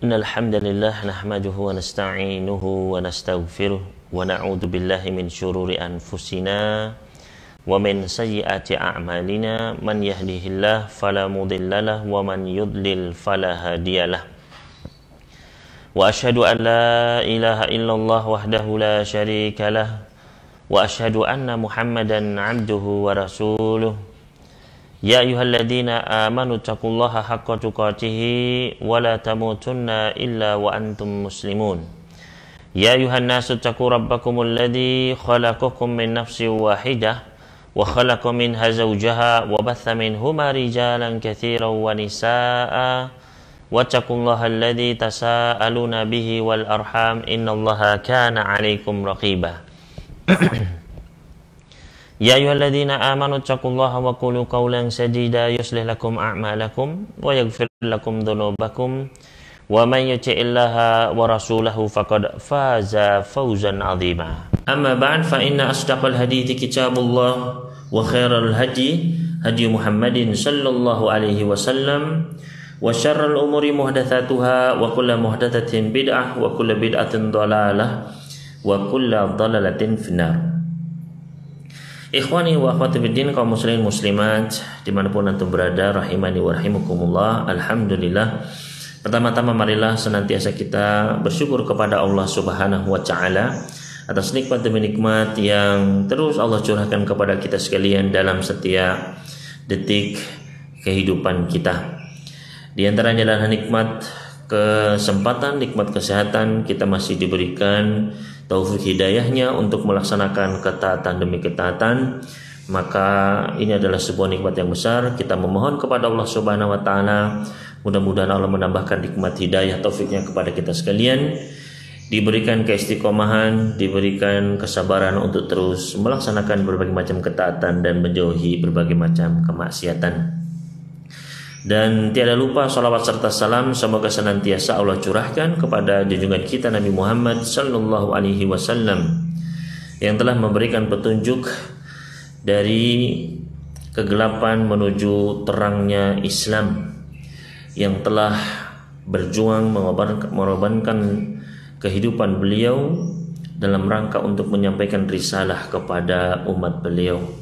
Innal hamdalillah nahmaduhu wa nasta'inuhu wa nastaghfiruh wa na'udzu billahi min syururi anfusina wa min sayyiati a'malina man yahdihillahu fala mudhillalah wa man yudlil fala hadiyalah. Wa asyhadu an la ilaha illallah wahdahu la syarikalah wa asyhadu anna Muhammadan 'abduhu wa rasuluh. Ya ayyuhalladzina amanu taqullaha haqqa tuqatih wa la tamutunna illa wa antum muslimun. Ya ayyuhan nasu taqu rabbakumul ladzi khalaqakum min nafsin wahidah wa khalaqa minha zawjaha wa batha minhuma rijalan katsiran wa nisaa'a wattaqullaha alladzi tasaaluna bihi wal arham innallaha kana 'alaikum raqiba. Ya ayyuhalladzina amanu taqullaha wa qulu qawlan sadida yuslih lakum a'malakum wa yaghfir lakum dhunubakum wa man yuti'illaha wa rasulahu faqad faza fawzan 'azima. Amma ba'd, fa inna asdaqal hadithi kitabullah wa khairal hadi hadi Muhammadin sallallahu alaihi wasallam wa syarrul umuri muhdatsatuha wa kullu muhdatsatin bid'ah wa kullu bid'atin dhalalah wa kullu dhalalatin finnar. Ikhwani wa akhwati fiddin, kaum muslimin muslimat dimanapun antum berada, rahimani wa rahimakumullah. Alhamdulillah, pertama-tama marilah senantiasa kita bersyukur kepada Allah subhanahu wa ta'ala atas nikmat demi nikmat yang terus Allah curahkan kepada kita sekalian dalam setiap detik kehidupan kita. Di antaranya adalah nikmat kesempatan, nikmat kesehatan. Kita masih diberikan taufik hidayahnya untuk melaksanakan ketaatan demi ketaatan, maka ini adalah sebuah nikmat yang besar. Kita memohon kepada Allah subhanahu wa ta'ala, mudah-mudahan Allah menambahkan nikmat hidayah taufiknya kepada kita sekalian, diberikan keistiqomahan, diberikan kesabaran untuk terus melaksanakan berbagai macam ketaatan dan menjauhi berbagai macam kemaksiatan. Dan tiada lupa salawat serta salam semoga senantiasa Allah curahkan kepada junjungan kita Nabi Muhammad sallallahu alaihi wasallam yang telah memberikan petunjuk dari kegelapan menuju terangnya Islam, yang telah berjuang mengorbankan kehidupan beliau dalam rangka untuk menyampaikan risalah kepada umat beliau.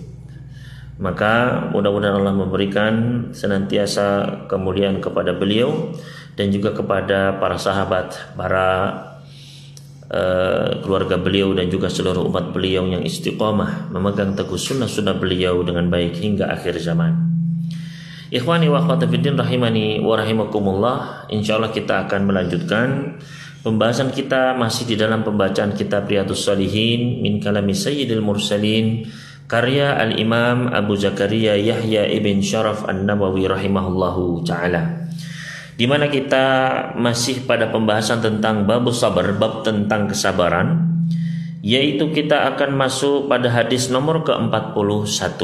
Maka mudah-mudahan Allah memberikan senantiasa kemuliaan kepada beliau dan juga kepada para sahabat, para keluarga beliau dan juga seluruh umat beliau yang istiqomah memegang teguh sunnah-sunnah beliau dengan baik hingga akhir zaman. Ikhwani wa akhwati fiddin, rahimani wa rahimakumullah. Insyaallah kita akan melanjutkan pembahasan kita masih di dalam pembacaan kitab Riyadhus Shalihin min kalami Sayyidil Mursalin karya Al-Imam Abu Zakaria Yahya ibn Sharaf An-Nawawi rahimahullahu ta'ala, di mana kita masih pada pembahasan tentang babus sabar, bab tentang kesabaran, yaitu kita akan masuk pada hadis nomor ke-41.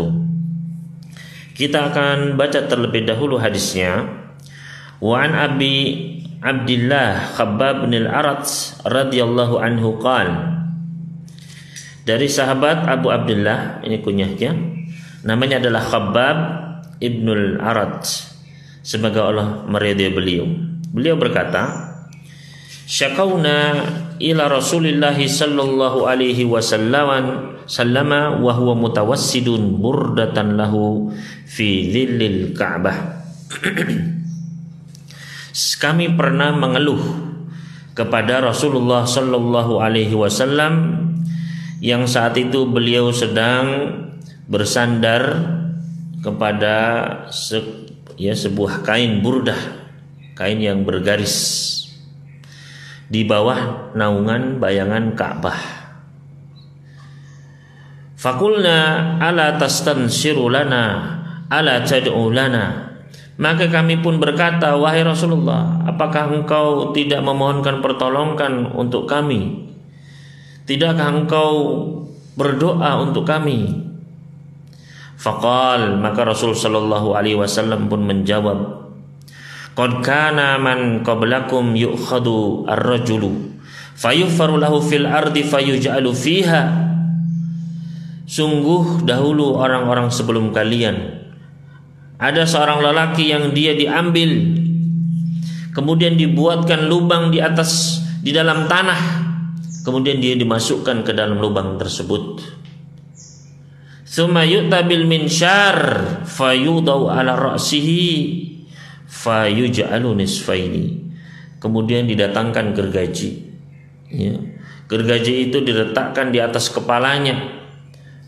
Kita akan baca terlebih dahulu hadisnya. Wa an Abi Abdillah Khabbab bin al-Arat radhiyallahu anhu qala, dari sahabat Abu Abdullah, ini kunyahnya, namanya adalah Khabbab ibnul Arat, semoga Allah meridai beliau. Beliau berkata, syakawna ila Rasulillah sallallahu alaihi wasallam wa huwa mutawassidun burdatan lahu fi dhillil Ka'bah. Kami pernah mengeluh kepada Rasulullah sallallahu alaihi wasallam yang saat itu beliau sedang bersandar kepada sebuah kain burdah, kain yang bergaris di bawah naungan bayangan Ka'bah. Fakulna ala tastansiru lana ala tad'u lana, maka kami pun berkata, wahai Rasulullah, apakah engkau tidak memohonkan pertolongan untuk kami? Tidakkah engkau berdoa untuk kami? Faqal, maka Rasul sallallahu alaihi wasallam pun menjawab, qad kana man qablakum yu'khadu ar-rajulu fayufaru lahu fil ardi fayuj'alu fiha. Sungguh dahulu orang-orang sebelum kalian ada seorang lelaki yang dia diambil, kemudian dibuatkan lubang di dalam tanah, kemudian dia dimasukkan ke dalam lubang tersebut. Tsumma yu'ta bil minsyar fayudau ala ra'sihi fayuj'alu nisfaini. Kemudian didatangkan gergaji, ya. Gergaji itu diletakkan di atas kepalanya,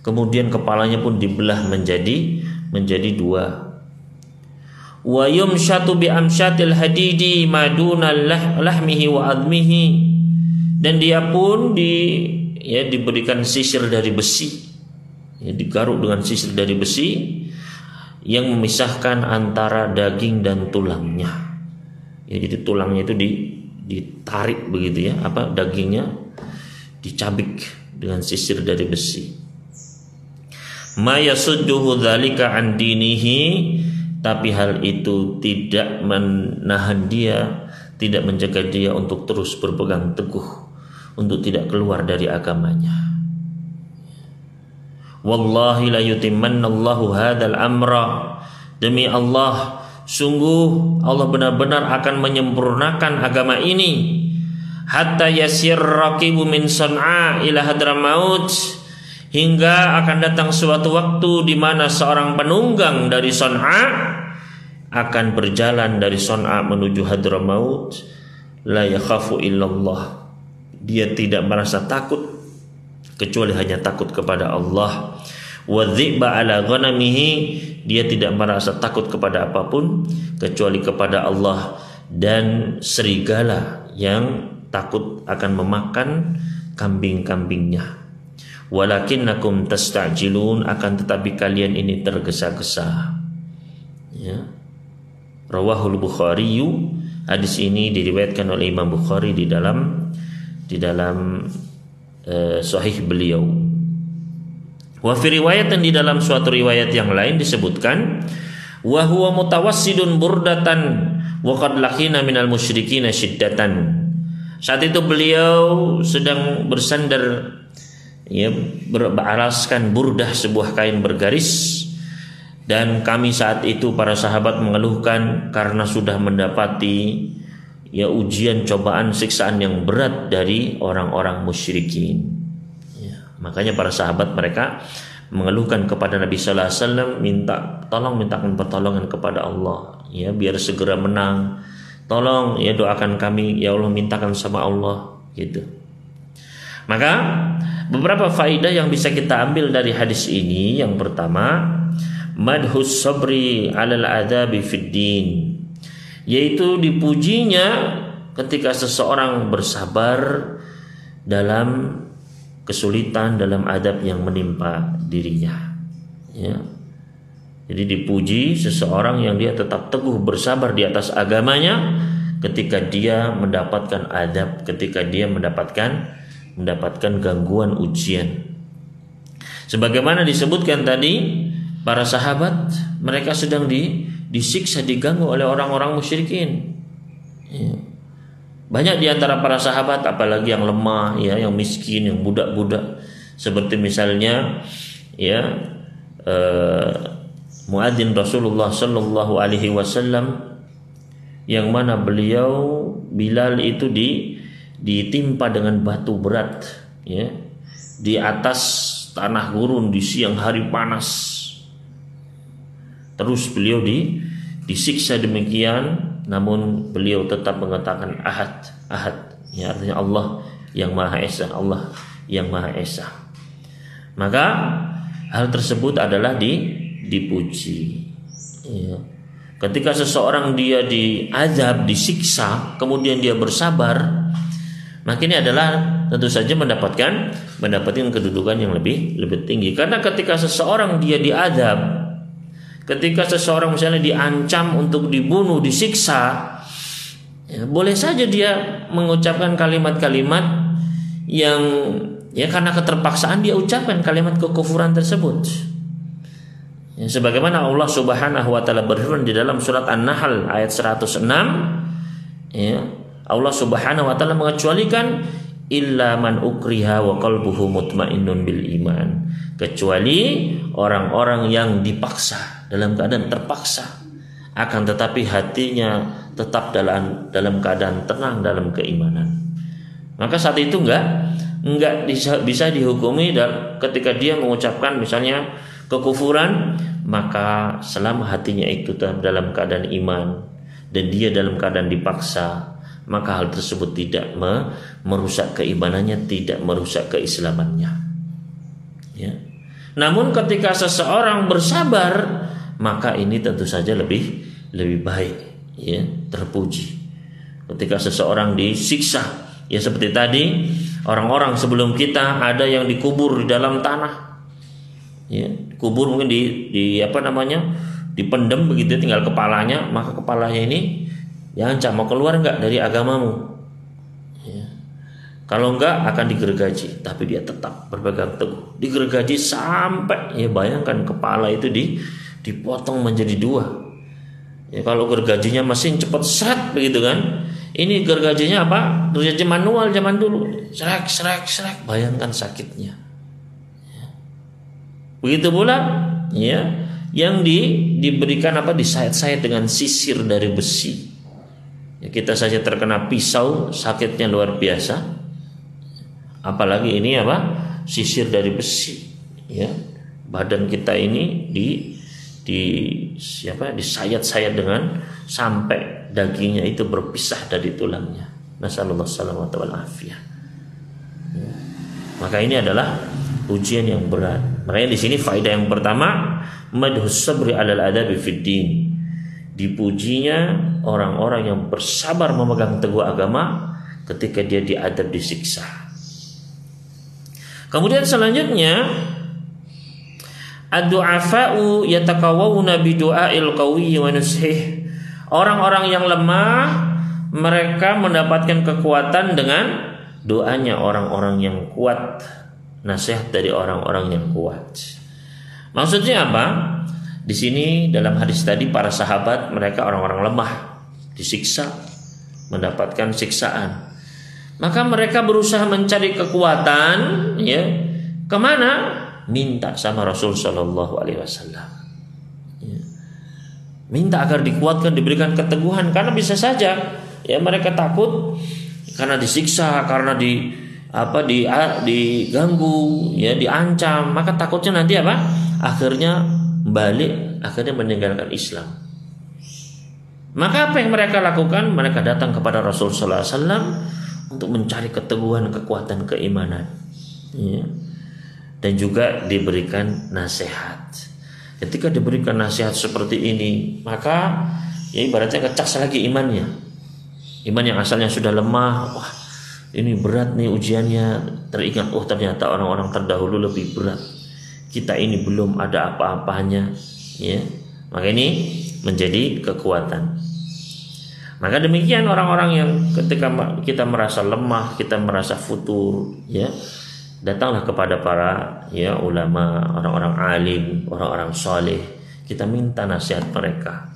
kemudian kepalanya pun dibelah menjadi dua. Wa yumshatu bi amsyatil hadidi maduna lahmihi wa admihi, dan dia pun diberikan sisir dari besi, ya, digaruk dengan sisir dari besi yang memisahkan antara daging dan tulangnya. Ya, jadi tulangnya itu ditarik begitu, ya, dagingnya dicabik dengan sisir dari besi. Ma yasudduhu dzalika an dinihi, tapi hal itu tidak menahan dia, tidak menjaga dia untuk terus berpegang teguh, untuk tidak keluar dari agamanya. Wallahi la yutimmanallahu hadzal amra, demi Allah, sungguh Allah benar-benar akan menyempurnakan agama ini. Hatta yasir raqibu min San'a ila Hadramaut, hingga akan datang suatu waktu di mana seorang penunggang dari San'a akan berjalan dari San'a menuju Hadramaut. La yakhafu illallah, dia tidak merasa takut kecuali hanya takut kepada Allah. Wa dhi'ba ala ghanamihi, dia tidak merasa takut kepada apapun kecuali kepada Allah, dan serigala yang takut akan memakan kambing-kambingnya. Walakinnakum tastajilun, akan tetapi kalian ini tergesa-gesa. Ya. Rawahul Bukhari, hadis ini diriwayatkan oleh Imam Bukhari di dalam sahih beliau. Wa fi riwayatin, di dalam suatu riwayat yang lain disebutkan, wa huwa mutawassidun burdatan wa qad laqina minal musyrikin syiddatan. Saat itu beliau sedang bersandar, ya, beralaskan burdah, sebuah kain bergaris, dan kami saat itu para sahabat mengeluhkan karena sudah mendapati, ya, ujian, cobaan, siksaan yang berat dari orang-orang musyrikin. Ya, makanya para sahabat mereka mengeluhkan kepada Nabi Sallallahu Alaihi Wasallam, mintakan pertolongan kepada Allah, ya, biar segera menang. Tolong, ya, doakan kami, ya Allah, mintakan sama Allah, gitu. Maka beberapa faidah yang bisa kita ambil dari hadis ini. Yang pertama, madhus sabri alal adabi fid din, yaitu dipujinya ketika seseorang bersabar dalam kesulitan, dalam adab yang menimpa dirinya, ya. Jadi dipuji seseorang yang dia tetap teguh bersabar di atas agamanya ketika dia mendapatkan adab, ketika dia mendapatkan gangguan, ujian. Sebagaimana disebutkan tadi, para sahabat mereka sedang disiksa, diganggu oleh orang-orang musyrikin. Ya. Banyak di antara para sahabat, apalagi yang lemah, ya, yang miskin, yang budak-budak, seperti misalnya, ya, muadzin Rasulullah Sallallahu Alaihi Wasallam, yang mana beliau Bilal itu ditimpa dengan batu berat, ya, di atas tanah gurun di siang hari panas. Terus beliau disiksa demikian, namun beliau tetap mengatakan ahad, ya, artinya Allah yang Maha Esa, Allah yang Maha Esa. Maka hal tersebut adalah dipuji, ya. Ketika seseorang dia diazab, disiksa, kemudian dia bersabar, maka ini adalah tentu saja mendapatkan kedudukan yang lebih tinggi. Karena ketika seseorang dia diazab, ketika seseorang misalnya diancam untuk dibunuh, disiksa, ya, boleh saja dia mengucapkan kalimat-kalimat yang, ya, karena keterpaksaan dia ucapkan kalimat kekufuran tersebut. Ya, sebagaimana Allah Subhanahu wa taala berfirman di dalam surat An-Nahl ayat 106, ya, Allah Subhanahu wa taala mengecualikan illa man ukriha wa qalbuhu mutmainnun bil iman, kecuali orang-orang yang dipaksa, dalam keadaan terpaksa, akan tetapi hatinya tetap dalam keadaan tenang dalam keimanan, maka saat itu enggak bisa dihukumi dan ketika dia mengucapkan misalnya kekufuran, maka selama hatinya itu dalam keadaan iman dan dia dalam keadaan dipaksa, maka hal tersebut tidak merusak keimanannya, tidak merusak keislamannya. Ya. Namun ketika seseorang bersabar, maka ini tentu saja lebih baik, ya, terpuji. Ketika seseorang disiksa, ya seperti tadi orang-orang sebelum kita ada yang dikubur di dalam tanah, ya, kubur mungkin dipendam begitu, tinggal kepalanya, maka kepalanya ini diancam mau keluar enggak dari agamamu, ya. Kalau enggak akan digergaji, tapi dia tetap berpegang teguh, digergaji sampai, ya bayangkan kepala itu dipotong menjadi dua, ya. Kalau gergajinya mesin cepat seret begitu kan, ini gergajinya apa? Gergaji manual zaman dulu, serak, bayangkan sakitnya. Begitu pula, ya, yang diberikan disayat-sayat dengan sisir dari besi. Ya, kita saja terkena pisau sakitnya luar biasa, apalagi ini sisir dari besi, ya. Badan kita ini disayat-sayat dengan sampai dagingnya itu berpisah dari tulangnya. Nasallallahu salamata wal afiyah. Ya. Maka ini adalah ujian yang berat. Makanya di sini faedah yang pertama, madhus sabri alal adabi fid din. Dipujinya orang-orang yang bersabar memegang teguh agama ketika dia diadab, disiksa. Kemudian selanjutnya, ad-du'afa'u yatakawwawna bi du'ail qawiyyi wa nushih. Orang-orang yang lemah mereka mendapatkan kekuatan dengan doanya orang-orang yang kuat, nasihat dari orang-orang yang kuat. Maksudnya apa? Di sini dalam hadis tadi para sahabat mereka orang-orang lemah, disiksa, mendapatkan siksaan. Maka mereka berusaha mencari kekuatan, ya, kemana? Minta sama Rasul Shallallahu Alaihi Wasallam. Ya. Minta agar dikuatkan, diberikan keteguhan, karena bisa saja, ya, mereka takut karena disiksa, karena diganggu, ya, diancam, maka takutnya nanti akhirnya balik, akhirnya meninggalkan Islam. Maka apa yang mereka lakukan? Mereka datang kepada Rasul Sallallahu Alaihi Wasallam untuk mencari keteguhan, kekuatan keimanan, ya. Dan juga diberikan nasihat. Ketika diberikan nasihat seperti ini, maka ya ibaratnya kecas lagi imannya. Iman yang asalnya sudah lemah, wah ini berat nih ujiannya, teringat, oh ternyata orang-orang terdahulu lebih berat, kita ini belum ada apa-apanya, ya. Maka ini menjadi kekuatan. Maka demikian orang-orang yang ketika kita merasa lemah, kita merasa futur, ya, datanglah kepada para, ya, ulama, orang-orang alim, orang-orang soleh. Kita minta nasihat mereka,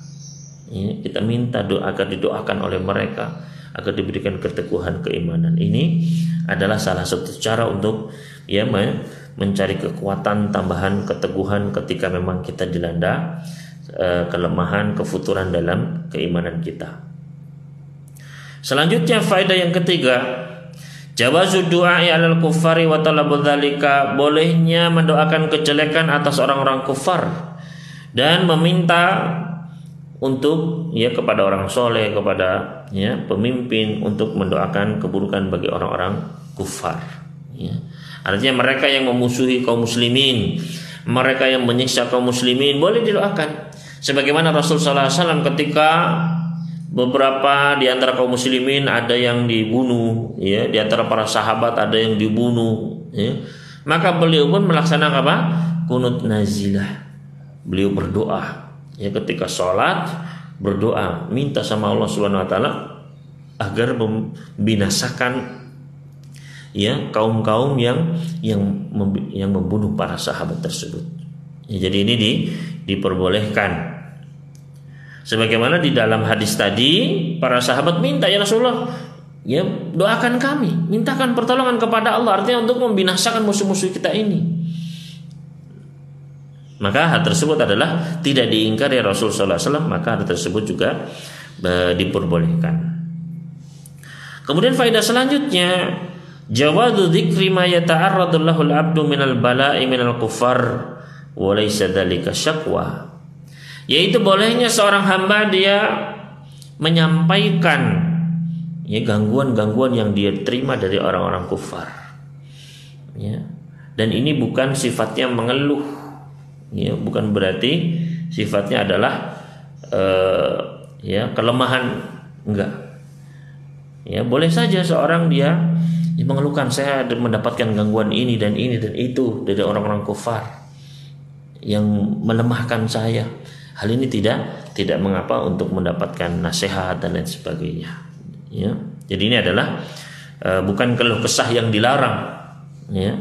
ya, kita minta doa agar didoakan oleh mereka, agar diberikan keteguhan keimanan. Ini adalah salah satu cara untuk, ya, mencari kekuatan tambahan, keteguhan ketika memang kita dilanda kelemahan, kefuturan dalam keimanan kita. Selanjutnya faedah yang ketiga, jawazu du'ai 'alal kuffari wa talabu dzalika, bolehnya mendoakan kejelekan atas orang-orang kufar dan meminta untuk, ya, kepada orang soleh, kepada, ya, pemimpin untuk mendoakan keburukan bagi orang-orang kufar, ya. Artinya mereka yang memusuhi kaum muslimin, mereka yang menyiksa kaum muslimin, boleh didoakan. Sebagaimana Rasul sallallahu alaihi wasallam ketika beberapa di antara kaum muslimin ada yang dibunuh, ya, di antara para sahabat ada yang dibunuh, ya, maka beliau pun melaksanakan kunut nazilah. Beliau berdoa, ya, ketika sholat berdoa, minta sama Allah Subhanahu Wa Taala agar membinasakan, ya, kaum-kaum yang membunuh para sahabat tersebut. Ya, jadi ini diperbolehkan. Sebagaimana di dalam hadis tadi, para sahabat minta, ya Rasulullah, ya, doakan kami, mintakan pertolongan kepada Allah, artinya untuk membinasakan musuh-musuh kita ini. Maka hal tersebut adalah tidak diingkari Rasul sallallahu alaihi wasallam, maka hal tersebut juga diperbolehkan. Kemudian faedah selanjutnya, jawazu dzikri ma yata'arradu lahul abdu minal bala'i minal kufar wa laysa dzalika syaqwa. Yaitu bolehnya seorang hamba dia menyampaikan ya gangguan-gangguan yang dia terima dari orang-orang kufar. Ya. Dan ini bukan sifatnya mengeluh. Ya, bukan berarti sifatnya adalah ya kelemahan, enggak. Ya, boleh saja seorang dia mengeluhkan, saya mendapatkan gangguan ini dan itu dari orang-orang kufar yang melemahkan saya. Hal ini tidak mengapa untuk mendapatkan nasihat dan lain sebagainya. Ya, jadi ini adalah bukan keluh kesah yang dilarang. Ya,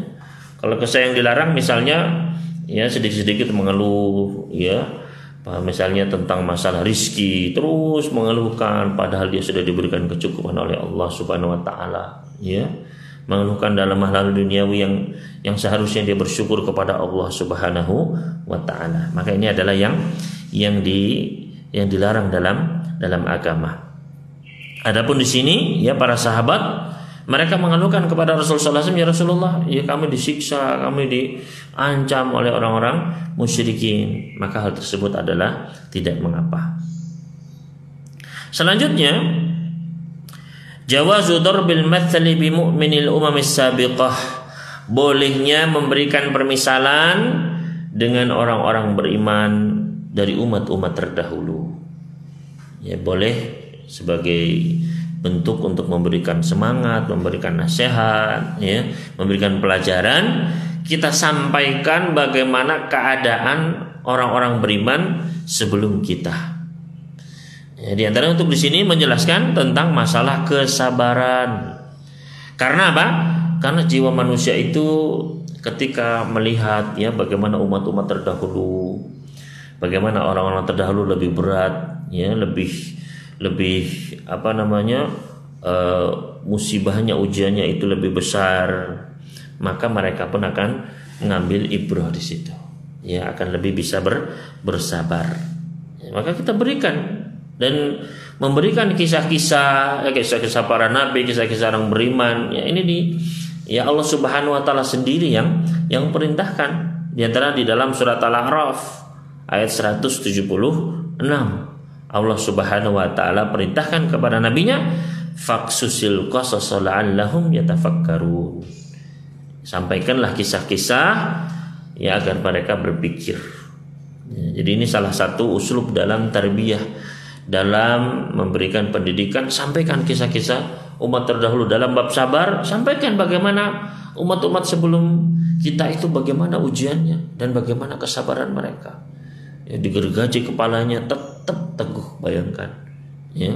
kalau kesah yang dilarang misalnya ya sedikit-sedikit mengeluh, ya misalnya tentang masalah rizki terus mengeluhkan padahal dia sudah diberikan kecukupan oleh Allah Subhanahu wa taala, ya mengeluhkan dalam hal duniawi yang seharusnya dia bersyukur kepada Allah Subhanahu wa taala, maka ini adalah yang dilarang dalam agama. Adapun di sini ya para sahabat mereka mengeluhkan kepada Rasulullah SAW, ya Rasulullah, ya kami disiksa, kami diancam oleh orang-orang musyrikin. Maka hal tersebut adalah tidak mengapa. Selanjutnya, jawazu darbil mathali bi mu'minil umamis sabiqah. Bolehnya memberikan permisalan dengan orang-orang beriman dari umat-umat terdahulu. Ya boleh sebagai bentuk untuk memberikan semangat, memberikan nasihat, ya, memberikan pelajaran. Kita sampaikan bagaimana keadaan orang-orang beriman sebelum kita. Ya, di antara untuk di sini menjelaskan tentang masalah kesabaran. Karena apa? Karena jiwa manusia itu ketika melihat ya bagaimana umat-umat terdahulu, bagaimana orang-orang terdahulu lebih berat, ya lebih musibahnya, ujiannya itu lebih besar, maka mereka pun akan mengambil ibrah di situ, ya akan lebih bisa bersabar. Ya, maka kita berikan dan memberikan kisah-kisah para nabi, kisah-kisah orang beriman. Ya ini ya Allah Subhanahu wa taala sendiri yang perintahkan. Di antara di dalam surat Al-A'raf ayat 176. Allah Subhanahu wa taala perintahkan kepada nabinya, faqsusil qasasa la'allahum yatafakkarun. Sampaikanlah kisah-kisah ya agar mereka berpikir. Ya, jadi ini salah satu uslub dalam tarbiyah, dalam memberikan pendidikan. Sampaikan kisah-kisah umat terdahulu dalam bab sabar. Sampaikan bagaimana umat-umat sebelum kita itu bagaimana ujiannya dan bagaimana kesabaran mereka. Ya, digergaji kepalanya tetap teguh, bayangkan ya.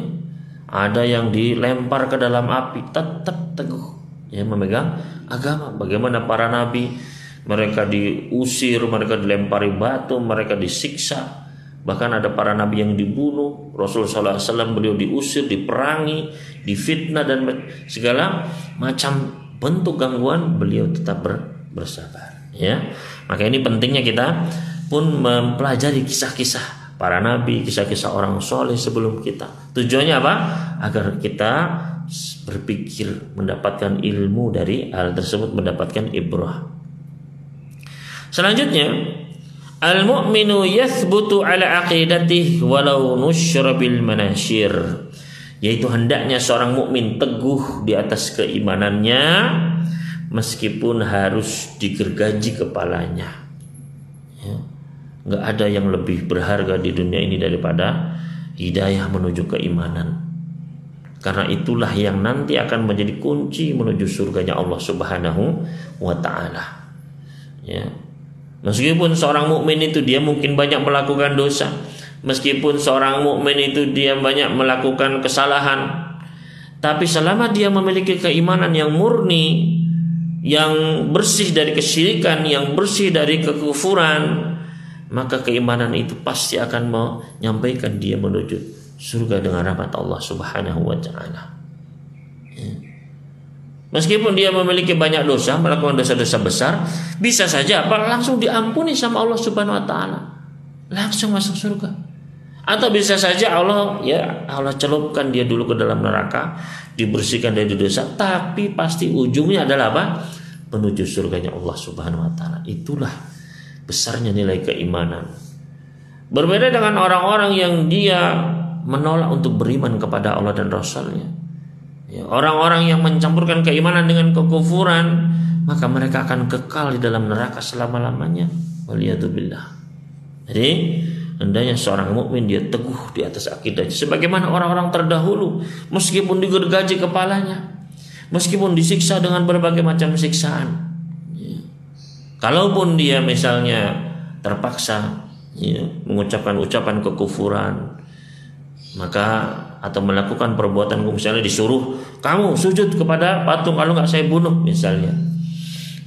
Ada yang dilempar ke dalam api tetap teguh ya memegang agama. Bagaimana para nabi, mereka diusir, mereka dilempari batu, mereka disiksa. Bahkan ada para nabi yang dibunuh. Rasulullah SAW beliau diusir, diperangi, difitnah dan segala macam bentuk gangguan, beliau tetap bersabar ya. Maka ini pentingnya kita pun mempelajari kisah-kisah para nabi, kisah-kisah orang soleh sebelum kita. Tujuannya apa? Agar kita berpikir, mendapatkan ilmu dari hal tersebut, mendapatkan ibrah. Selanjutnya, al-mu'minu yathbutu ala aqidatih walau nusyra bil manashir. Yaitu hendaknya seorang mukmin teguh di atas keimanannya meskipun harus digergaji kepalanya. Nggak ada yang lebih berharga di dunia ini daripada hidayah menuju keimanan. Karena itulah yang nanti akan menjadi kunci menuju surganya Allah Subhanahu wa taala. Ya. Meskipun seorang mukmin itu dia mungkin banyak melakukan dosa, meskipun seorang mukmin itu dia banyak melakukan kesalahan, tapi selama dia memiliki keimanan yang murni, yang bersih dari kesyirikan, yang bersih dari kekufuran, maka keimanan itu pasti akan menyampaikan dia menuju surga dengan rahmat Allah Subhanahu wa taala. Ya. Meskipun dia memiliki banyak dosa, melakukan dosa-dosa besar, bisa saja langsung diampuni sama Allah Subhanahu wa taala. Langsung masuk surga. Atau bisa saja Allah celupkan dia dulu ke dalam neraka, dibersihkan dari dosa, tapi pasti ujungnya adalah apa? Menuju surganya Allah Subhanahu wa taala. Itulah besarnya nilai keimanan. Berbeda dengan orang-orang yang dia menolak untuk beriman kepada Allah dan Rasul-Nya. Orang-orang yang mencampurkan keimanan dengan kekufuran, maka mereka akan kekal di dalam neraka selama-lamanya. Waliyadzubillah. Jadi hendaknya seorang mukmin dia teguh di atas akidahnya, sebagaimana orang-orang terdahulu, meskipun digergaji kepalanya, meskipun disiksa dengan berbagai macam siksaan, kalaupun dia misalnya terpaksa mengucapkan ucapan kekufuran, maka atau melakukan perbuatan, misalnya disuruh kamu sujud kepada patung, kalau nggak saya bunuh misalnya,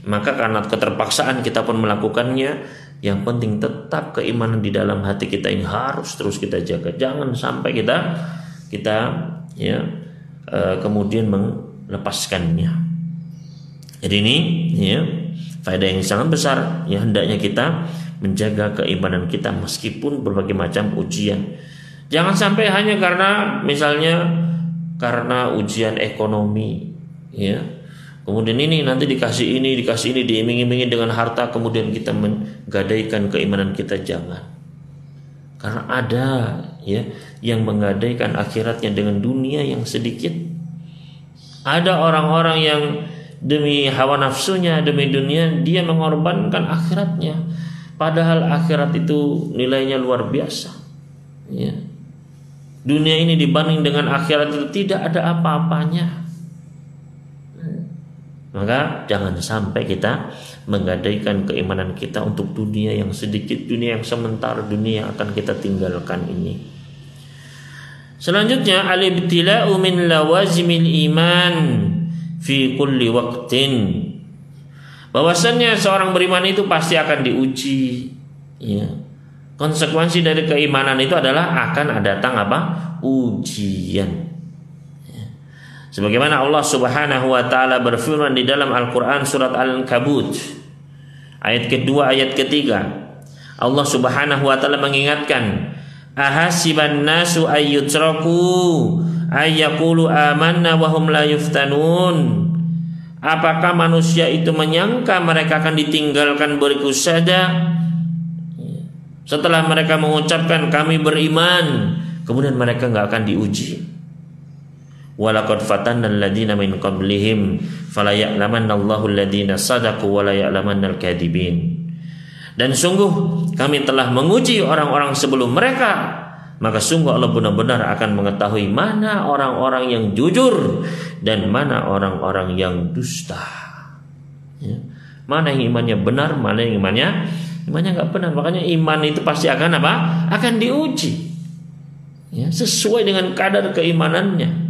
maka karena keterpaksaan kita pun melakukannya. Yang penting tetap keimanan di dalam hati kita ini harus terus kita jaga, jangan sampai kita kemudian melepaskannya. Jadi ini faedah yang sangat besar, hendaknya kita menjaga keimanan kita meskipun berbagai macam ujian. Jangan sampai hanya karena misalnya karena ujian ekonomi, kemudian ini nanti dikasih ini, diiming-imingi dengan harta, kemudian kita menggadaikan keimanan kita. Jangan. Karena ada yang menggadaikan akhiratnya dengan dunia yang sedikit. Ada orang-orang yang demi hawa nafsunya, demi dunia, dia mengorbankan akhiratnya. Padahal akhirat itu nilainya luar biasa. Dunia ini dibanding dengan akhirat itu tidak ada apa-apanya. Maka jangan sampai kita menggadaikan keimanan kita untuk dunia yang sedikit, dunia yang sementara, dunia yang akan kita tinggalkan ini. Selanjutnya, al-ibtila'u min lawazimil iman fi kulli waqtin. Bahwasannya seorang beriman itu pasti akan diuji. Konsekuensi dari keimanan itu adalah akan datang apa? Ujian. Sebagaimana Allah Subhanahu wa taala berfirman di dalam Al-Qur'an surat Al-Ankabut ayat kedua, ayat ketiga. Allah Subhanahu wa taala mengingatkan, ahasiban nasu ayyutraku ayyaqulu amanna wa hum la yuftanun. Apakah manusia itu menyangka mereka akan ditinggalkan begitu saja setelah mereka mengucapkan kami beriman, kemudian mereka enggak akan diuji. Walaqad fatanna alladziina min qablihim fala ya'lamanna Allahu alladziina shadaqu wa la ya'lamannal kadhibin. Dan sungguh kami telah menguji orang-orang sebelum mereka, maka sungguh Allah benar-benar akan mengetahui mana orang-orang yang jujur dan mana orang-orang yang dusta. Mana yang imannya benar, mana yang imannya nggak benar. Makanya iman itu pasti akan apa? Akan diuji, sesuai dengan kadar keimanannya.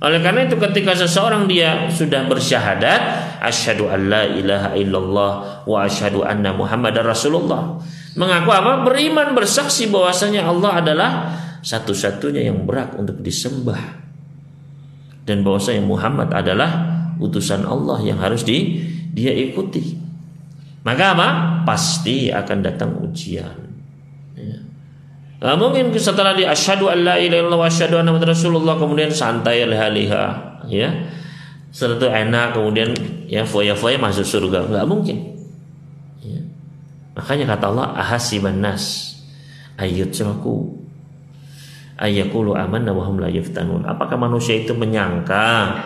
Oleh karena itu ketika seseorang dia sudah bersyahadat, asyhadu an la ilaha illallah wa asyhadu anna muhammadar rasulullah, mengaku apa? Beriman, bersaksi bahwasanya Allah adalah satu-satunya yang berhak untuk disembah dan bahwasanya Muhammad adalah utusan Allah yang harus dia ikuti. Maka apa? Pasti akan datang ujian. Nah, mungkin setelah di asyhadu an la ilaha illallah wa asyhadu anna muhammadar rasulullah kemudian santai leha-leha, setelah itu enak, kemudian foya-foya masuk surga. Enggak mungkin. Makanya kata Allah, ahasiban nas ayyutraku ayyaqulu amanna wa hum la yuftanun. Apakah manusia itu menyangka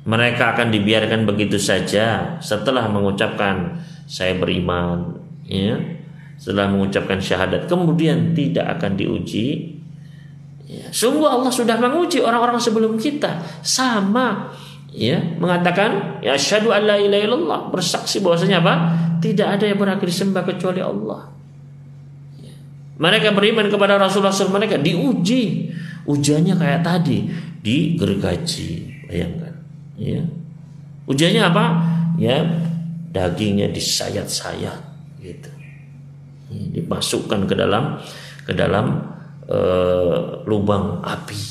mereka akan dibiarkan begitu saja setelah mengucapkan saya beriman, setelah mengucapkan syahadat kemudian tidak akan diuji? Sungguh Allah sudah menguji orang-orang sebelum kita, sama mengatakan ya asyhadu an la ilaha illallah, bersaksi bahwasanya apa? Tidak ada yang berhak disembah kecuali Allah. Mereka beriman kepada rasul-rasul mereka, diuji. Ujiannya kayak tadi, digergaji. Bayangkan. Ujiannya apa? Dagingnya disayat-sayat gitu. Dimasukkan ke dalam lubang api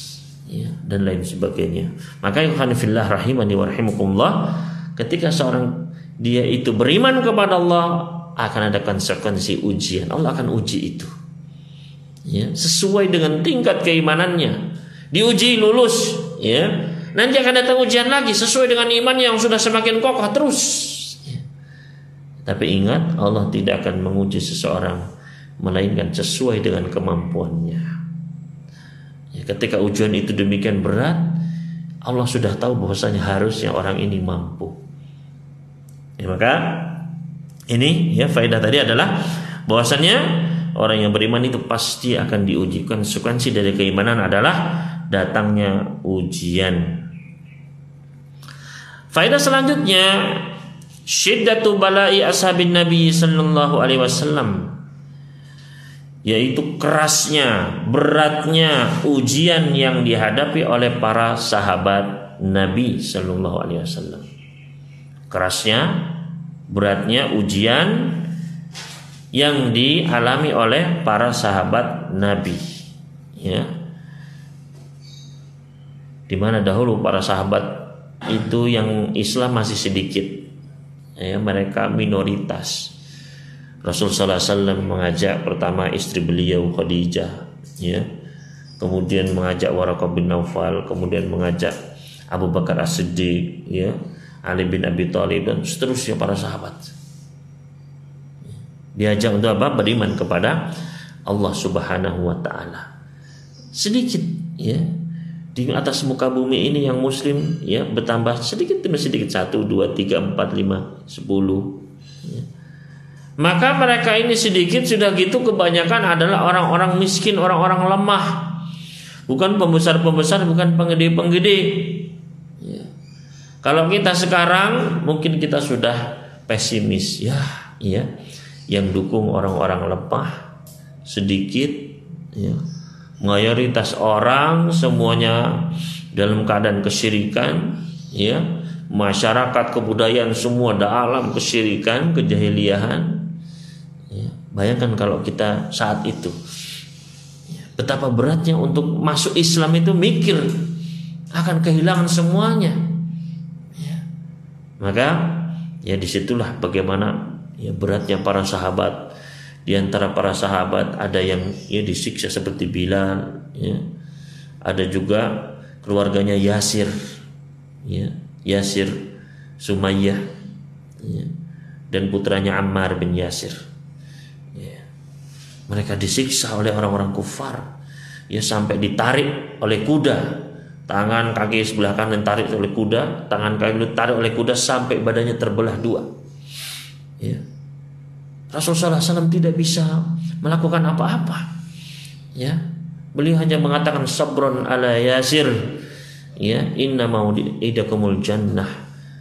ya, dan lain sebagainya. Maka fillah rahimani wa rahimakumullah, ketika seorang dia itu beriman kepada Allah, akan ada konsekuensi ujian. Allah akan uji itu, ya, sesuai dengan tingkat keimanannya. Diuji lulus, ya, nanti akan datang ujian lagi sesuai dengan iman yang sudah semakin kokoh terus, ya. Tapi ingat, Allah tidak akan menguji seseorang melainkan sesuai dengan kemampuannya, ya. Ketika ujian itu demikian berat, Allah sudah tahu bahwasanya harusnya orang ini mampu, ya. Maka ini, ya, faedah tadi adalah bahwasanya orang yang beriman itu pasti akan diuji. Konsekuensi dari keimanan adalah datangnya ujian. Faedah selanjutnya, syiddatu bala'i ashabin Nabi sallallahu alaihi wasallam, yaitu kerasnya, beratnya ujian yang dihadapi oleh para sahabat Nabi sallallahu alaihi wasallam. Kerasnya, beratnya ujian yang dialami oleh para sahabat Nabi, ya. Dimana dahulu para sahabat itu yang Islam masih sedikit, ya, mereka minoritas. Rasul sallallahu alaihi wasallam mengajak pertama istri beliau Khadijah, ya, kemudian mengajak Waraqah bin Naufal, kemudian mengajak Abu Bakar As-Siddiq, ya, Ali bin Abi Thalib, dan seterusnya para sahabat. Diajak untuk apa? Beriman kepada Allah Subhanahu wa taala. Sedikit, ya, di atas muka bumi ini yang muslim, ya, bertambah sedikit demi sedikit, 1, 2, 3, 4, 5, 10, ya. Maka mereka ini sedikit, sudah gitu kebanyakan adalah orang-orang miskin, orang-orang lemah, bukan pembesar-pembesar, bukan penggede-penggede, ya. Kalau kita sekarang mungkin kita sudah pesimis, ya, ya, yang dukung orang-orang lemah sedikit, ya. Mayoritas orang semuanya dalam keadaan kesyirikan, ya. Masyarakat, kebudayaan semua dalam kesyirikan, kejahiliahan, ya. Bayangkan kalau kita saat itu, ya, betapa beratnya untuk masuk Islam itu, mikir akan kehilangan semuanya, ya. Maka, ya, disitulah bagaimana, ya, beratnya para sahabat. Di antara para sahabat ada yang, ya, disiksa seperti Bilal, ya. Ada juga keluarganya Yasir, ya, Yasir, Sumayyah, ya, dan putranya Ammar bin Yasir, ya. Mereka disiksa oleh orang-orang kufar, ya, sampai ditarik oleh kuda, tangan kaki sebelah kanan ditarik oleh kuda, tangan kaki ditarik oleh kuda sampai badannya terbelah dua, ya. Rasulullah SAW tidak bisa melakukan apa-apa, ya. Beliau hanya mengatakan sabron ala Yasir, ya, inna mau'idakumul jannah,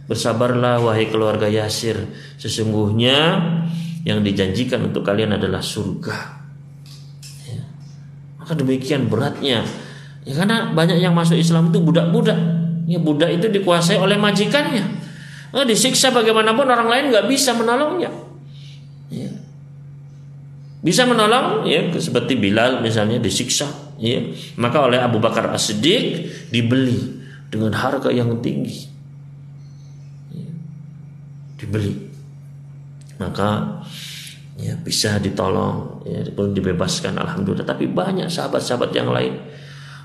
bersabarlah wahai keluarga Yasir, sesungguhnya yang dijanjikan untuk kalian adalah surga, ya. Maka demikian beratnya, ya, karena banyak yang masuk Islam itu budak-budak, ya, budak itu dikuasai oleh majikannya, disiksa bagaimanapun orang lain nggak bisa menolongnya, ya. Bisa menolong, ya, seperti Bilal misalnya disiksa, ya, maka oleh Abu Bakar As-Siddiq dibeli dengan harga yang tinggi, ya, dibeli, maka, ya, bisa ditolong, ya, dibebaskan, alhamdulillah. Tapi banyak sahabat-sahabat yang lain,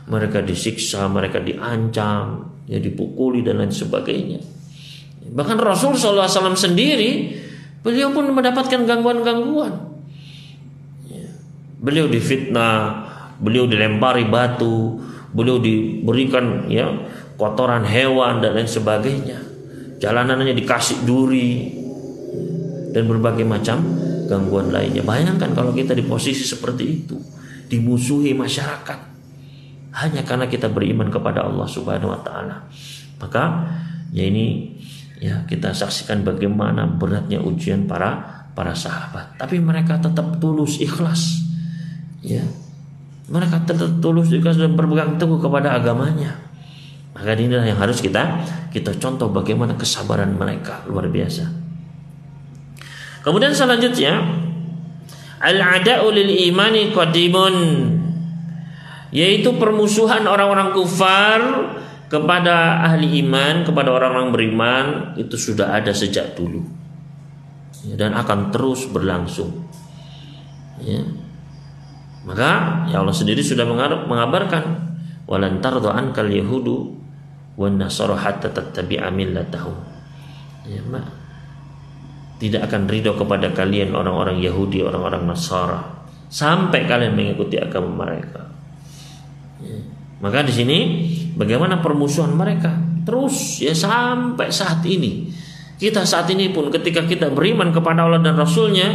mereka disiksa, mereka diancam, ya, dipukuli dan lain sebagainya. Bahkan Rasul SAW sendiri, beliau pun mendapatkan gangguan-gangguan. Beliau difitnah, beliau dilempari batu, beliau diberikan, ya, kotoran hewan dan lain sebagainya. Jalanannya dikasih duri dan berbagai macam gangguan lainnya. Bayangkan kalau kita di posisi seperti itu, dimusuhi masyarakat hanya karena kita beriman kepada Allah Subhanahu wa taala. Maka, ya, ini, ya, kita saksikan bagaimana beratnya ujian para sahabat. Tapi mereka tetap tulus, ikhlas, ya, mereka tetap tulus ikhlas dan berpegang teguh kepada agamanya. Maka inilah yang harus kita contoh bagaimana kesabaran mereka, luar biasa. Kemudian selanjutnya, al-ada'u lil imani qadimun, yaitu permusuhan orang-orang kufar kepada ahli iman, kepada orang-orang beriman, itu sudah ada sejak dulu dan akan terus berlangsung. Ya. Maka ya Allah sendiri sudah mengabarkan, walan tarda ankal yahudu wan nasara hatta tattabi'a millatahum. Ya, tidak akan ridho kepada kalian orang-orang Yahudi, orang-orang Nasara, sampai kalian mengikuti agama mereka. Ya. Maka di sini bagaimana permusuhan mereka terus ya sampai saat ini. Kita saat ini pun ketika kita beriman kepada Allah dan Rasulnya,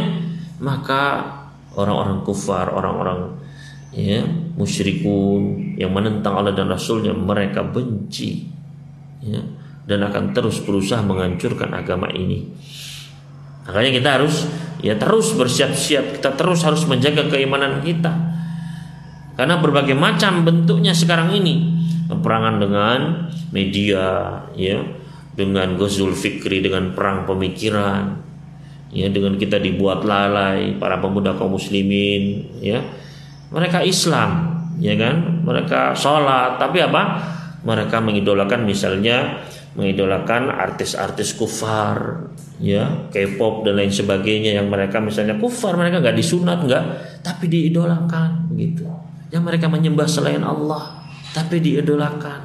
maka orang-orang kufar, orang-orang ya musyrikun yang menentang Allah dan Rasulnya, mereka benci ya, dan akan terus berusaha menghancurkan agama ini. Makanya kita harus ya terus bersiap-siap, kita terus harus menjaga keimanan kita. Karena berbagai macam bentuknya sekarang ini, peperangan dengan media, ya, dengan ghazul fikri, dengan perang pemikiran, ya, dengan kita dibuat lalai para pemuda kaum muslimin, ya. Mereka Islam, ya kan? Mereka sholat, tapi apa? Mereka mengidolakan misalnya mengidolakan artis-artis kufar, ya, K-pop dan lain sebagainya, yang mereka misalnya kufar, mereka nggak disunat, nggak, tapi diidolakan begitu. Yang mereka menyembah selain Allah, tapi diidolakan,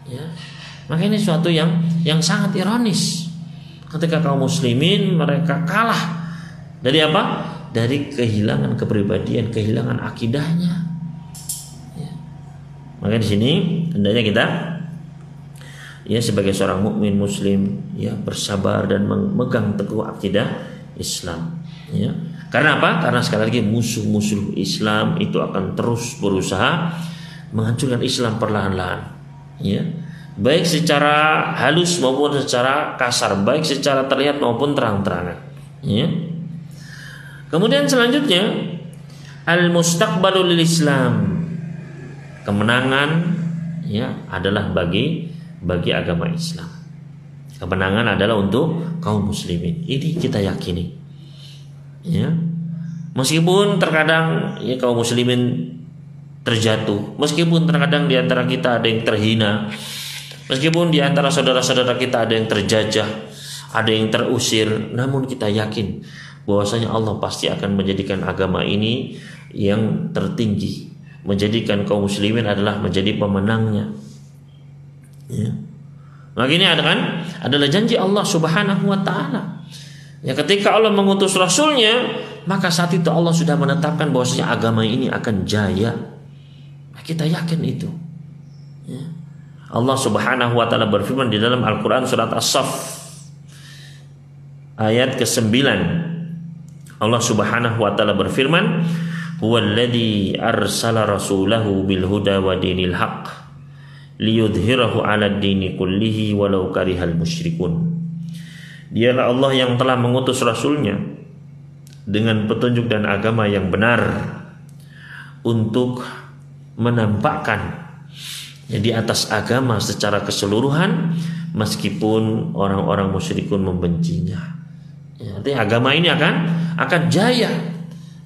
ya. Maka ini suatu yang sangat ironis. Ketika kaum muslimin mereka kalah dari apa? Dari kehilangan kepribadian, kehilangan akidahnya. Ya. Maka di sini hendaknya kita ya sebagai seorang mukmin muslim ya bersabar dan memegang teguh akidah Islam. Ya. Karena apa? Karena sekali lagi musuh-musuh Islam itu akan terus berusaha menghancurkan Islam perlahan-lahan. Ya. Baik secara halus maupun secara kasar, baik secara terlihat maupun terang-terangan. Ya. Kemudian selanjutnya al-mustaqbalu lil Islam. Kemenangan ya adalah bagi agama Islam. Kemenangan adalah untuk kaum muslimin. Ini kita yakini. Ya. Meskipun terkadang ya kaum muslimin terjatuh, meskipun terkadang di antara kita ada yang terhina, meskipun di antara saudara-saudara kita ada yang terjajah, ada yang terusir, namun kita yakin bahwasanya Allah pasti akan menjadikan agama ini yang tertinggi, menjadikan kaum muslimin adalah menjadi pemenangnya. Ya. Maka ini adalah janji Allah Subhanahu wa taala. Ya, ketika Allah mengutus Rasulnya, maka saat itu Allah sudah menetapkan bahwasanya agama ini akan jaya. Nah, kita yakin itu. Ya. Allah Subhanahu wa taala berfirman di dalam Al-Qur'an surat As-Saff ayat ke-9. Allah Subhanahu wa taala berfirman, "Huwallazi arsala rasulahu bil huda wa dinil haqq liyudhhirahu 'alad dini kullihi walau karihal musyrikun." Dialah Allah yang telah mengutus Rasulnya dengan petunjuk dan agama yang benar untuk menampakkan di atas agama secara keseluruhan meskipun orang-orang musyrikun membencinya. Ya, artinya agama ini akan jaya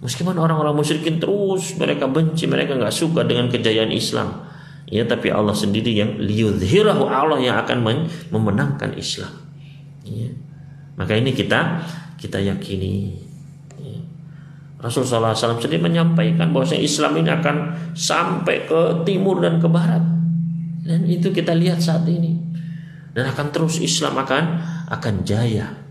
meskipun orang-orang musyrikin terus mereka benci, mereka nggak suka dengan kejayaan Islam. Ya, tapi Allah sendiri yang liyudhhirahu, Allah yang akan memenangkan Islam. Ya. Maka ini kita yakini. Ya. Rasulullah SAW sendiri menyampaikan bahwa Islam ini akan sampai ke timur dan ke barat, dan itu kita lihat saat ini, dan akan terus Islam akan jaya.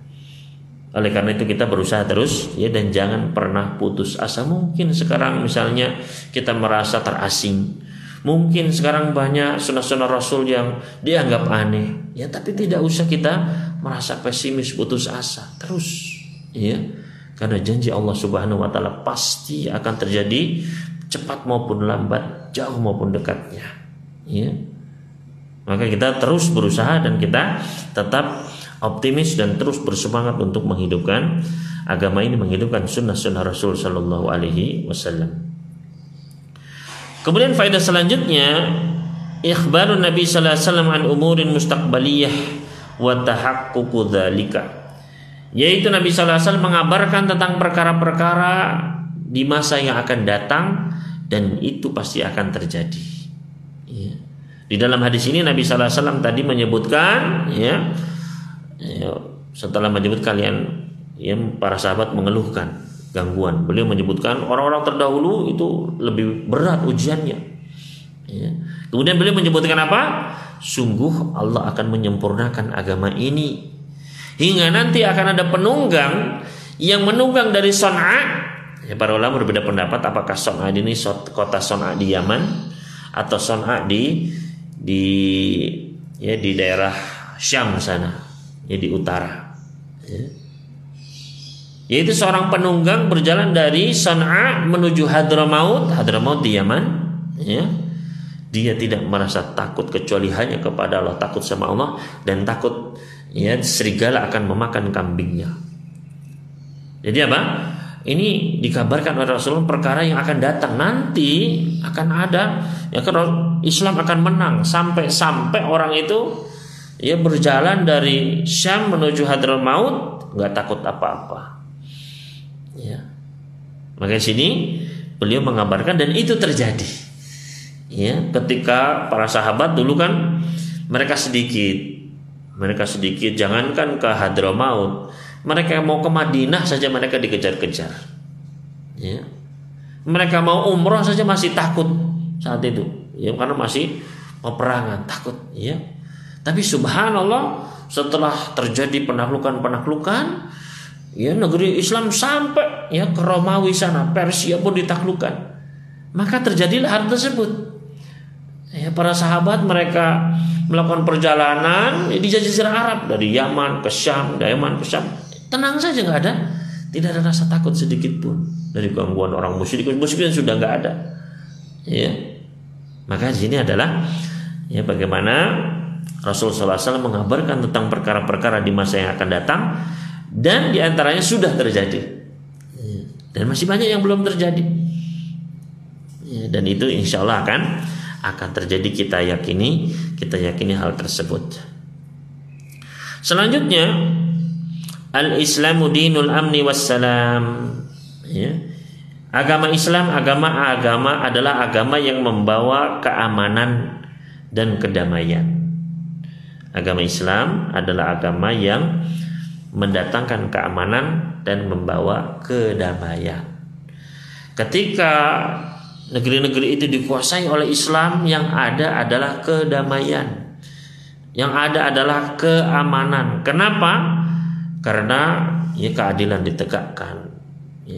Oleh karena itu kita berusaha terus ya, dan jangan pernah putus asa. Mungkin sekarang misalnya kita merasa terasing, mungkin sekarang banyak sunnah-sunnah Rasul yang dianggap aneh, ya, tapi tidak usah kita merasa pesimis, putus asa. Terus, ya, karena janji Allah Subhanahu wa taala pasti akan terjadi, cepat maupun lambat, jauh maupun dekatnya. Ya. Maka kita terus berusaha dan kita tetap optimis dan terus bersemangat untuk menghidupkan agama ini, menghidupkan sunnah-sunnah Rasul Sallallahu Alaihi Wasallam. Kemudian faedah selanjutnya, ikhbarun Nabi Sallallahu Alaihi Wasallam an umurin mustaqbaliyah wa tahaqququ dzalika, yaitu Nabi Sallallahu Alaihi Wasallam mengabarkan tentang perkara-perkara di masa yang akan datang dan itu pasti akan terjadi. Ya. Di dalam hadis ini Nabi sallallahu alaihi wasallam tadi menyebutkan setelah menyebut kalian para sahabat mengeluhkan gangguan, beliau menyebutkan orang-orang terdahulu itu lebih berat ujiannya. Ya. Kemudian beliau menyebutkan apa? Sungguh Allah akan menyempurnakan agama ini hingga nanti akan ada penunggang yang menunggang dari Son'a. Ya, para ulama berbeda pendapat apakah Son'a ini kota Son'a di Yaman atau Son'a di daerah Syam sana, ya di utara. Ya. Yaitu seorang penunggang berjalan dari Son'a menuju Hadramaut di Yaman. Ya. Dia tidak merasa takut kecuali hanya kepada Allah, takut sama Allah dan takut serigala akan memakan kambingnya. Jadi apa? Ini dikabarkan oleh Rasulullah perkara yang akan datang nanti, akan ada kalau Islam akan menang sampai orang itu berjalan dari Syam menuju Hadramaut nggak takut apa-apa. Ya. Maka sini beliau mengabarkan dan itu terjadi. Ya, ketika para sahabat dulu kan mereka sedikit, jangankan ke Hadramaut, mereka mau ke Madinah saja mereka dikejar-kejar. Ya. Mereka mau umroh saja masih takut saat itu, karena masih peperangan, takut. Ya. Tapi subhanallah setelah terjadi penaklukan, negeri Islam sampai ke Romawi sana, Persia pun ditaklukkan, maka terjadilah hal tersebut. Para sahabat mereka melakukan perjalanan di Jazirah Arab dari Yaman ke Syam, tenang saja, tidak ada rasa takut sedikit pun dari gangguan orang musyrik sudah nggak ada. Ya, maka di sini adalah bagaimana Rasulullah SAW mengabarkan tentang perkara-perkara di masa yang akan datang dan diantaranya sudah terjadi dan masih banyak yang belum terjadi. Dan itu insya Allah akan terjadi, kita yakini hal tersebut. Selanjutnya al-Islamu dinul amni wassalam. Agama Islam agama adalah agama yang membawa keamanan dan kedamaian. Agama Islam adalah agama yang mendatangkan keamanan dan membawa kedamaian. Ketika negeri-negeri itu dikuasai oleh Islam, yang ada adalah kedamaian, yang ada adalah keamanan. Kenapa? Karena keadilan ditegakkan.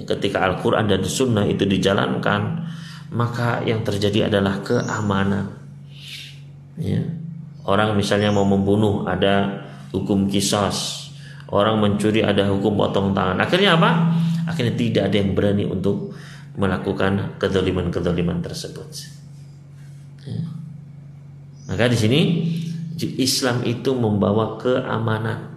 Ketika Al-Quran dan Sunnah itu dijalankan, maka yang terjadi adalah keamanan. Orang misalnya mau membunuh, ada hukum qisas. Orang mencuri, ada hukum potong tangan. Akhirnya apa? Akhirnya tidak ada yang berani untuk melakukan kezaliman tersebut. Maka di sini Islam itu membawa keamanan.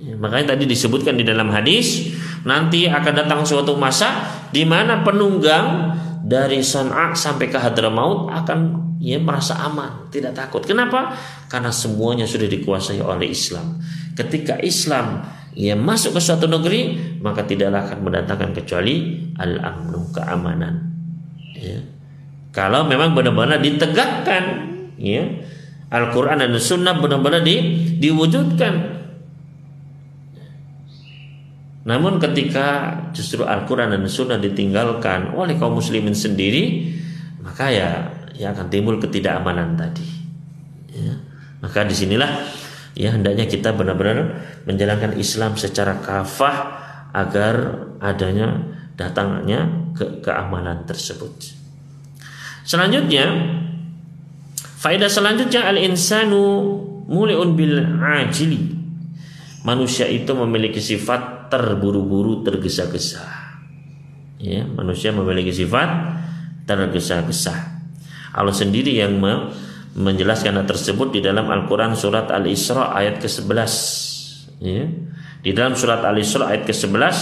Makanya tadi disebutkan di dalam hadis, nanti akan datang suatu masa di mana penunggang dari Son'a sampai ke Hadramaut akan merasa aman, tidak takut. Kenapa? Karena semuanya sudah dikuasai oleh Islam. Ketika Islam masuk ke suatu negeri, maka tidaklah akan mendatangkan kecuali al-amnu, keamanan. Kalau memang benar-benar ditegakkan, Al-Quran dan Sunnah benar-benar diwujudkan. Namun ketika justru Al-Quran dan Sunnah ditinggalkan oleh kaum muslimin sendiri, maka akan timbul ketidakamanan tadi. Maka disinilah hendaknya kita benar-benar menjalankan Islam secara kafah agar datangnya keamanan tersebut. Selanjutnya, faedah selanjutnya al-insanu muli'un bil ajili. Manusia itu memiliki sifat terburu-buru, tergesa-gesa. Manusia memiliki sifat tergesa-gesa. Allah sendiri yang menjelaskan hal tersebut di dalam Al-Quran surat Al-Isra ayat ke-11. Di dalam surat Al-Isra ayat ke-11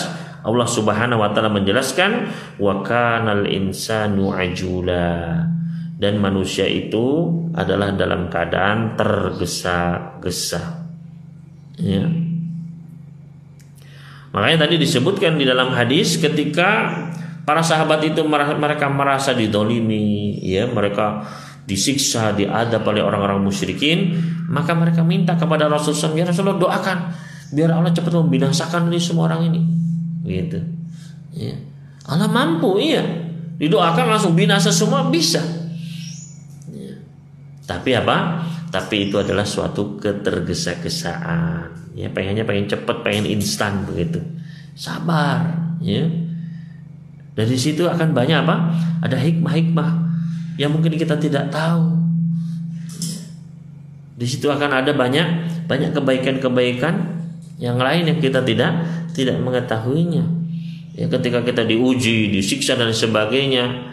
Allah Subhanahu wa taala menjelaskan wa kanal insanu ajula, dan manusia itu adalah dalam keadaan tergesa-gesa. Makanya tadi disebutkan di dalam hadis ketika Para sahabat itu mereka merasa didolimi, ya, mereka disiksa, diadab oleh orang-orang musyrikin, maka mereka minta kepada Rasulullah, ya Rasulullah, doakan biar Allah cepat membinasakan ini semua orang ini, gitu. Ya. Allah mampu, iya, didoakan langsung binasa semua bisa. Ya. Tapi apa? Tapi itu adalah suatu ketergesa-gesaan. Ya, pengen cepat, pengen instan begitu. Sabar, ya. Dari situ akan banyak apa? Ada hikmah-hikmah yang mungkin kita tidak tahu. Di situ akan ada banyak kebaikan-kebaikan yang lain yang kita tidak mengetahuinya. Ya, ketika kita diuji, disiksa dan sebagainya,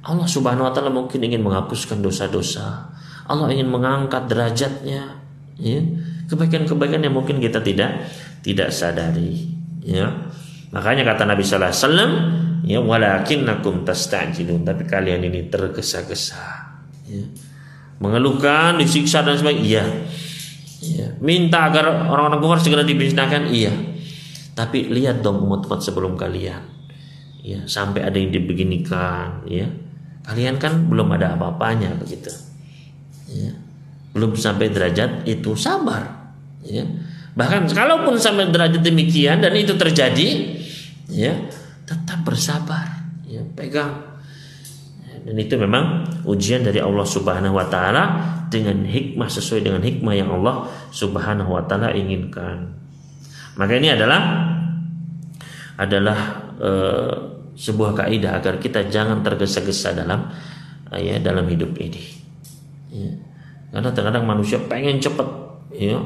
Allah Subhanahu wa taala mungkin ingin menghapuskan dosa-dosa. Allah ingin mengangkat derajatnya. Ya, kebaikan-kebaikan yang mungkin kita tidak sadari. Ya. Makanya kata Nabi sallallahu alaihi wasallam, ya, walakinnakum tastajilun, tapi kalian ini tergesa-gesa, ya. Mengeluhkan, disiksa dan sebagainya, iya. Ya. Minta agar orang-orang kafir segera dibinasakan, iya. Tapi lihat dong umat-umat sebelum kalian, ya, sampai ada yang dibeginikan, ya. Kalian kan belum ada apa-apanya begitu, ya. Belum sampai derajat itu, sabar, ya. Bahkan kalaupun sampai derajat demikian dan itu terjadi, ya, tetap bersabar, ya, pegang. Dan itu memang ujian dari Allah Subhanahu wa taala dengan hikmah, sesuai dengan hikmah yang Allah Subhanahu wa taala inginkan. Maka ini adalah sebuah kaidah agar kita jangan tergesa-gesa dalam hidup ini. Ya. Karena terkadang manusia pengen cepat, ya.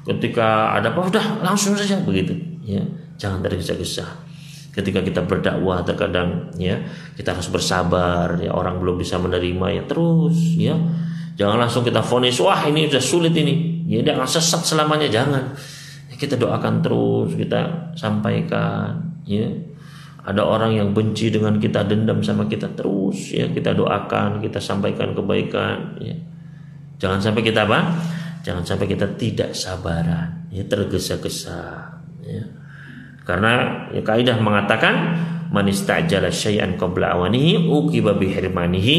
Ketika ada apa udah langsung saja begitu, ya. Jangan tergesa-gesa. Ketika kita berdakwah terkadang, ya, kita harus bersabar, ya, orang belum bisa menerima, ya, terus, ya. Jangan langsung kita vonis, wah ini sudah sulit ini, ya, jangan sesat selamanya, jangan. Ya, kita doakan terus, kita sampaikan, ya. Ada orang yang benci dengan kita, dendam sama kita, terus, ya, kita doakan, kita sampaikan kebaikan, ya. Jangan sampai kita apa? Jangan sampai kita tidak sabaran, ya, tergesa-gesa, ya. Karena, ya, kaidah mengatakan man istajala syai'an qabla awanihi uqiba bihirmanihi,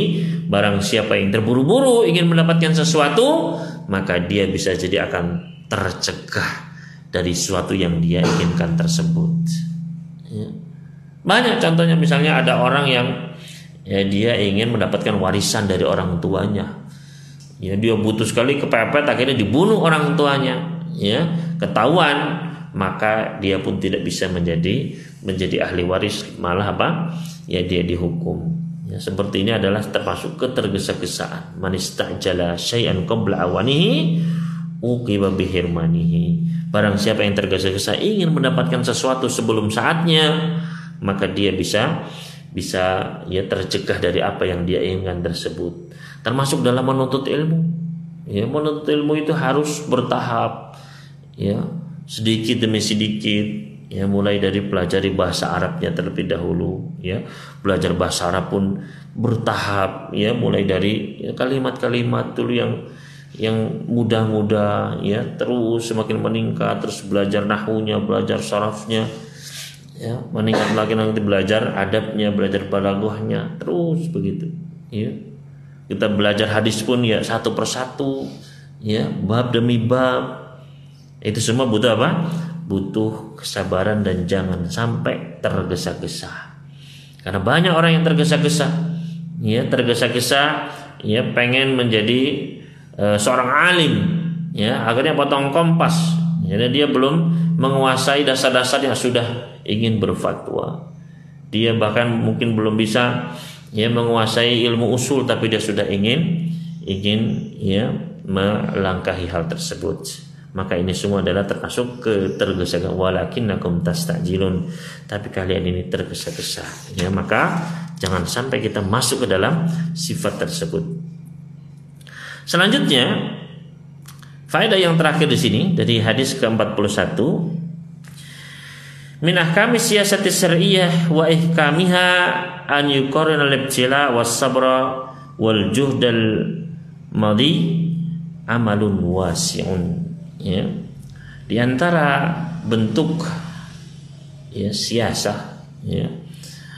barang siapa yang terburu-buru ingin mendapatkan sesuatu, maka dia bisa jadi akan tercegah dari sesuatu yang dia inginkan tersebut, ya. Banyak contohnya, misalnya ada orang yang, ya, dia ingin mendapatkan warisan dari orang tuanya. Ya, dia butuh sekali, kepepet, akhirnya dibunuh orang tuanya, ya, ketahuan, maka dia pun tidak bisa menjadi ahli waris, malah apa? Ya, dia dihukum. Ya, seperti ini adalah termasuk ketergesa-gesaan. Man istajala syai'an qabla awanihi uqiba bihirmanihi. Barang siapa yang tergesa-gesa ingin mendapatkan sesuatu sebelum saatnya, maka dia bisa ya tercegah dari apa yang dia inginkan tersebut. Termasuk dalam menuntut ilmu. Ya, menuntut ilmu itu harus bertahap, ya, sedikit demi sedikit, ya, mulai dari pelajari bahasa Arabnya terlebih dahulu, ya. Belajar bahasa Arab pun bertahap, ya, mulai dari, ya, kalimat-kalimat dulu yang mudah-mudah, ya, terus semakin meningkat, terus belajar nahwunya, belajar sarafnya, ya, meningkat lagi, nanti belajar adabnya, belajar balaghahnya, terus begitu, ya. Kita belajar hadis pun, ya, satu persatu, ya, bab demi bab. Itu semua butuh apa? Butuh kesabaran dan jangan sampai tergesa-gesa. Karena banyak orang yang tergesa-gesa, ya, ya, pengen menjadi seorang alim, ya, akhirnya potong kompas. Jadi dia belum menguasai dasar-dasar yang sudah ingin berfatwa. Dia bahkan mungkin belum bisa, ya, menguasai ilmu usul, tapi dia sudah ingin ya, melangkahi hal tersebut. Maka ini semua adalah termasuk ketergesa-gesaan. Walakinnakum tastajilun, tapi kalian ini tergesa-gesa, ya. Maka jangan sampai kita masuk ke dalam sifat tersebut. Selanjutnya, faedah yang terakhir di sini dari hadis ke-41, min ahkami siyasati syar'iyyah wa ihkamiha an yuqarrina al-ibtila was-sabra wal juhdal madi amalun wasi'un, ya. Di antara bentuk, ya, siasah, ya,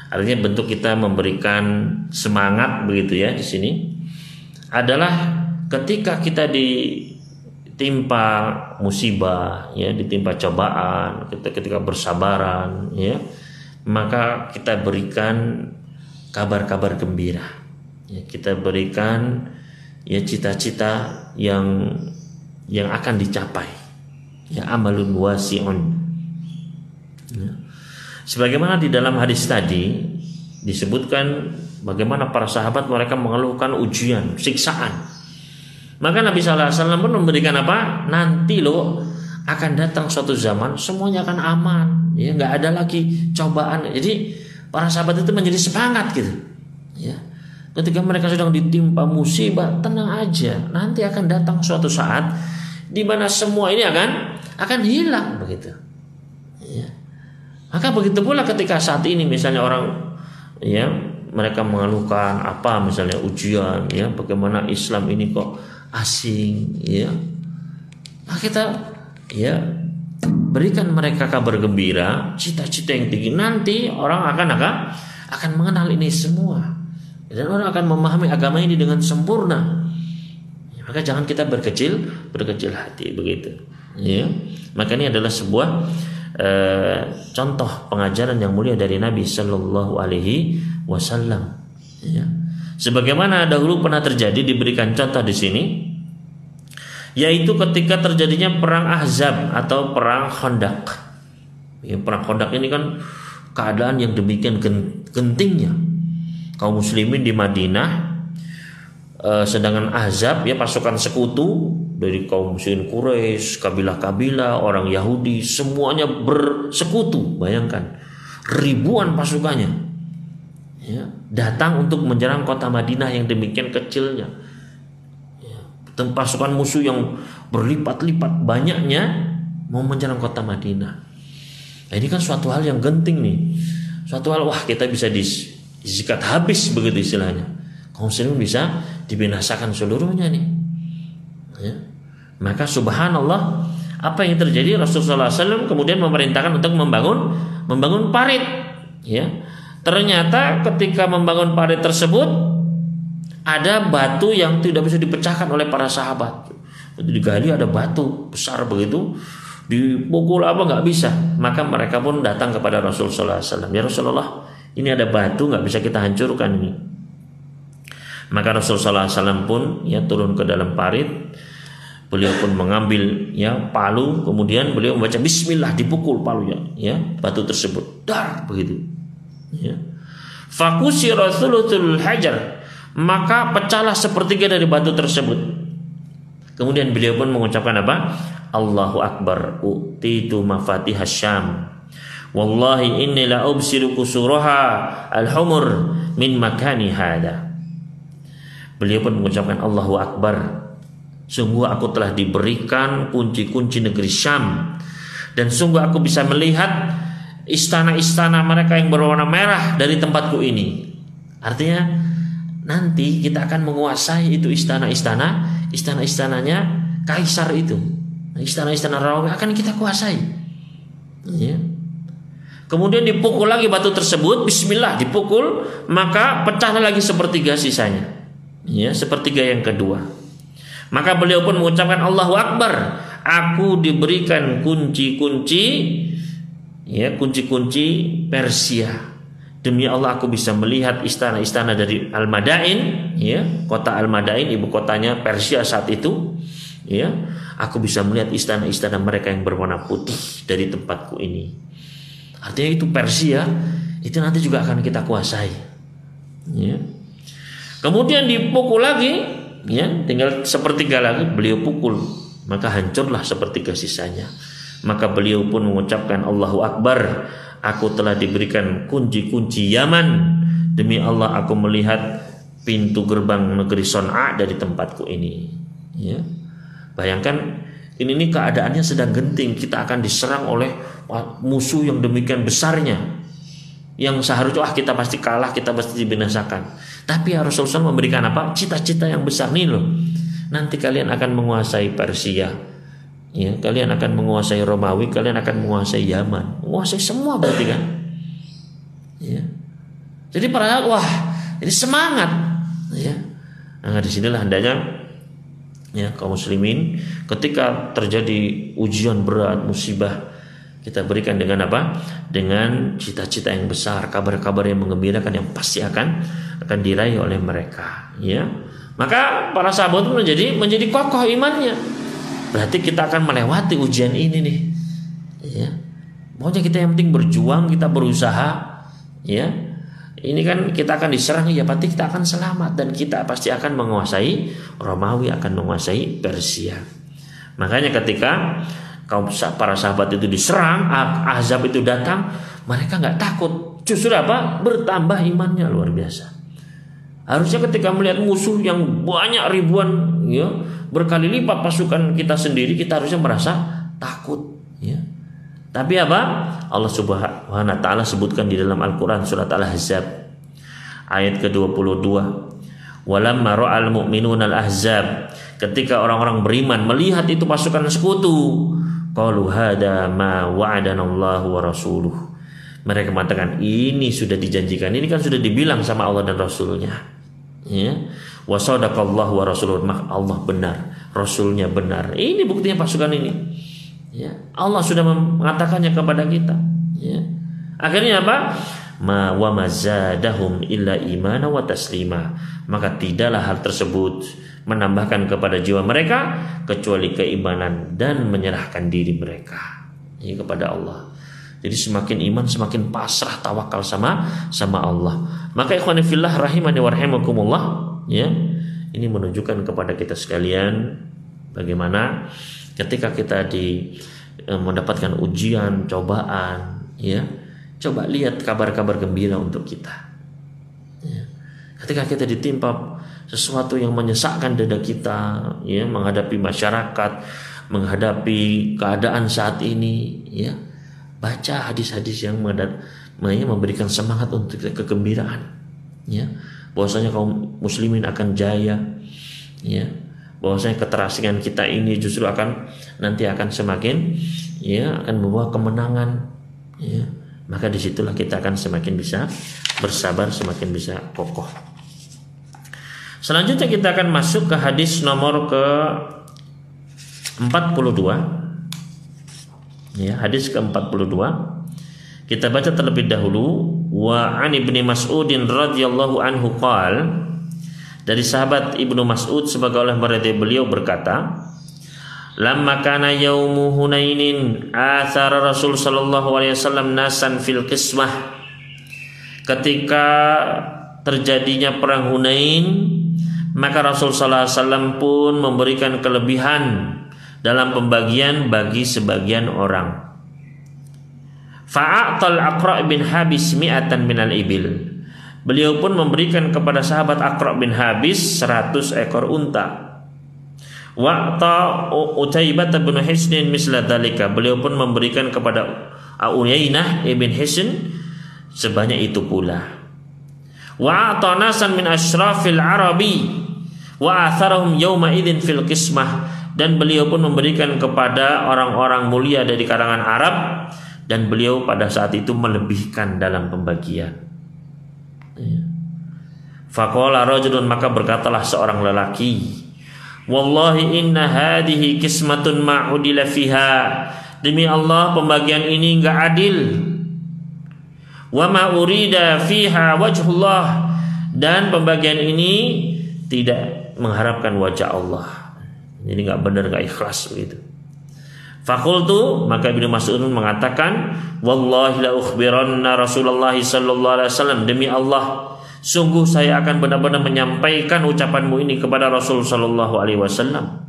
Artinya bentuk kita memberikan semangat begitu ya di sini adalah ketika kita ditimpa musibah, ya, ditimpa cobaan, ketika bersabaran, ya, maka kita berikan kabar-kabar gembira. Ya, kita berikan ya cita-cita yang akan dicapai. Ya, amalun wasi'un. Ya. Sebagaimana di dalam hadis tadi disebutkan bagaimana para sahabat mereka mengeluhkan ujian, siksaan. Maka Nabi SAW pun memberikan apa? Nanti loh akan datang suatu zaman semuanya akan aman, ya, nggak ada lagi cobaan. Jadi para sahabat itu menjadi semangat gitu. Ya. Ketika mereka sedang ditimpa musibah, tenang aja. Nanti akan datang suatu saat di mana semua ini akan hilang begitu. Ya. Maka begitu pula ketika saat ini misalnya orang ya mereka mengeluhkan apa misalnya ujian ya bagaimana Islam ini kok asing ya. Maka kita ya berikan mereka kabar gembira, cita-cita yang tinggi. Nanti orang akan mengenal ini semua. Dan orang akan memahami agama ini dengan sempurna. Ya, maka jangan kita berkecil hati begitu. Ya. Maka ini adalah sebuah contoh pengajaran yang mulia dari Nabi Sallallahu Alaihi Wasallam. Ya. Sebagaimana dahulu pernah terjadi diberikan contoh di sini, yaitu ketika terjadinya perang Ahzab atau perang Khandaq. Ya, perang Khandaq ini kan keadaan yang demikian gentingnya. Kaum muslimin di Madinah, sedangkan Ahzab ya pasukan sekutu dari kaum muslimin Quraisy, kabilah-kabilah, orang Yahudi, semuanya bersekutu. Bayangkan ribuan pasukannya ya, datang untuk menyerang kota Madinah yang demikian kecilnya. Ya, pasukan musuh yang berlipat-lipat banyaknya mau menyerang kota Madinah. Nah, ini kan suatu hal yang genting nih. Suatu hal wah kita bisa disikat habis begitu istilahnya. Kaum muslimin bisa dibinasakan seluruhnya nih. Ya. Maka subhanallah apa yang terjadi Rasulullah SAW kemudian memerintahkan untuk membangun parit. Ya. Ternyata ketika membangun parit tersebut ada batu yang tidak bisa dipecahkan oleh para sahabat. Digali ada batu besar begitu, dipukul apa nggak bisa. Maka mereka pun datang kepada Rasulullah SAW. Ya Rasulullah, ini ada batu nggak bisa kita hancurkan ini. Maka Rasulullah SAW pun ya turun ke dalam parit. Beliau pun mengambil ya palu, kemudian beliau membaca Bismillah, dipukul palunya, ya batu tersebut, dar begitu. Ya. Fakusira thuluthul hajar, maka pecahlah sepertiga dari batu tersebut. Kemudian beliau pun mengucapkan apa? Allahu Akbar, utitu mafatihas Syam. Wallahi inni la ubsiru kusuraha al-humur min makani hada. Beliau pun mengucapkan Allahu Akbar. Sungguh aku telah diberikan kunci-kunci negeri Syam, dan sungguh aku bisa melihat istana-istana mereka yang berwarna merah dari tempatku ini. Artinya nanti kita akan menguasai itu istana-istananya kaisar itu, istana-istana Romawi akan kita kuasai. Ya. Kemudian dipukul lagi batu tersebut, Bismillah, dipukul, maka pecahlah lagi sepertiga sisanya. Ya, sepertiga yang kedua. Maka beliau pun mengucapkan Allahu Akbar. Aku diberikan kunci-kunci, ya, kunci-kunci Persia. Demi Allah aku bisa melihat istana-istana dari Al-Madain, ya, kota Al-Madain ibu kotanya Persia saat itu. Ya, aku bisa melihat istana-istana mereka yang berwarna putih dari tempatku ini. Artinya itu Persia itu nanti juga akan kita kuasai. Ya. Kemudian dipukul lagi, ya, tinggal sepertiga lagi beliau pukul, maka hancurlah sepertiga sisanya. Maka beliau pun mengucapkan Allahu Akbar. Aku telah diberikan kunci-kunci Yaman. Demi Allah aku melihat pintu gerbang negeri Son'a dari tempatku ini. Ya. Bayangkan ini keadaannya sedang genting. Kita akan diserang oleh musuh yang demikian besarnya, yang seharusnya kita pasti kalah, kita pasti dibinasakan. Tapi Rasulullah memberikan apa? Cita-cita yang besar nih loh. Nanti kalian akan menguasai Persia, ya, kalian akan menguasai Romawi, kalian akan menguasai Yaman, menguasai semua berarti kan. Ya. Jadi para sahabat, wah, jadi semangat, ya. Nah, disinilah hendaknya ya kaum muslimin ketika terjadi ujian berat, musibah, kita berikan dengan apa? Dengan cita-cita yang besar, kabar-kabar yang menggembirakan yang pasti akan diraih oleh mereka, ya. Maka para sahabat pun menjadi kokoh imannya. Berarti kita akan melewati ujian ini nih, ya. Pokoknya kita yang penting berjuang, kita berusaha, ya. Ini kan kita akan diserang, ya pasti kita akan selamat dan kita pasti akan menguasai Romawi, akan menguasai Persia. Makanya ketika para sahabat itu diserang, Ahzab itu datang, mereka nggak takut, justru apa? Bertambah imannya luar biasa. Harusnya ketika melihat musuh yang banyak ribuan, ya, berkali lipat pasukan kita sendiri, kita harusnya merasa takut, ya. Tapi apa? Allah Subhanahu wa taala sebutkan di dalam Al-Qur'an surat Al-Ahzab ayat ke-22. Walamma ra'al mu'minuna al-ahzab, ketika orang-orang beriman melihat itu pasukan sekutu, qalu hada ma wa'adana Allah wa rasuluh. Mereka mengatakan ini sudah dijanjikan, ini kan sudah dibilang sama Allah dan Rasulnya, ya. Wa sadaqallahu wa rasuluh, Allah benar, Rasulnya benar. Ini buktinya pasukan ini, ya. Allah sudah mengatakannya kepada kita, ya. Akhirnya apa? Wa mazadahum illa imana wa taslima, maka tidaklah hal tersebut menambahkan kepada jiwa mereka kecuali keimanan dan menyerahkan diri mereka, ya, kepada Allah. Jadi semakin iman semakin pasrah, tawakal sama Allah. Maka ikhwan fillah rahimani wa rahimakumullah, ya. Ini menunjukkan kepada kita sekalian bagaimana ketika kita mendapatkan ujian, cobaan, ya, coba lihat kabar-kabar gembira untuk kita, ya. Ketika kita ditimpa sesuatu yang menyesakkan dada kita, ya, menghadapi masyarakat, menghadapi keadaan saat ini, ya, baca hadis-hadis yang memberikan semangat untuk kegembiraan, ya, bahwasanya kaum muslimin akan jaya, ya, bahwasanya keterasingan kita ini justru nanti akan semakin, ya, akan membawa kemenangan, ya. Maka disitulah kita akan semakin bisa bersabar, semakin bisa kokoh. Selanjutnya kita akan masuk ke hadis nomor ke-42, ya, hadis ke-42. Kita baca terlebih dahulu. Wa an Ibnu Mas'udin radhiyallahu anhu qala, dari sahabat Ibnu Mas'ud sebagai oleh beliau berkata, lamma kana yaumu Hunainin athara Rasul sallallahu alaihi wasallam nasan fil qismah, ketika terjadinya perang Hunain maka Rasul sallallahu alaihi wasallam pun memberikan kelebihan dalam pembagian bagi sebagian orang. Fa'atal Aqra' bin Habis mi'atan minal ibil, beliau pun memberikan kepada sahabat Aqra' bin Habis 100 ekor unta. Wa'ta Utaibah bin Hisnin misla dalika, beliau pun memberikan kepada Uyainah ibn Hisn sebanyak itu pula. Wa'ta nasan min asyrafil arabi wa atharahum yawma idzin fil qismah, dan beliau pun memberikan kepada orang-orang mulia dari kalangan Arab, dan beliau pada saat itu melebihkan dalam pembagian. Faqala rajulun, maka berkatalah seorang lelaki, wallahi inna hadhihi qismatun ma'udila fiha, demi Allah pembagian ini enggak adil. Wa ma urida fiha wajhullah, dan pembagian ini tidak mengharapkan wajah Allah. Jadi enggak benar, enggak ikhlas begitu. Fakultu, maka Ibnu Mas'ud mengatakan, wallahi la ukhbiranna Rasulullah sallallahu alaihi wasallam, demi Allah sungguh saya akan benar-benar menyampaikan ucapanmu ini kepada Rasul sallallahu alaihi wasallam.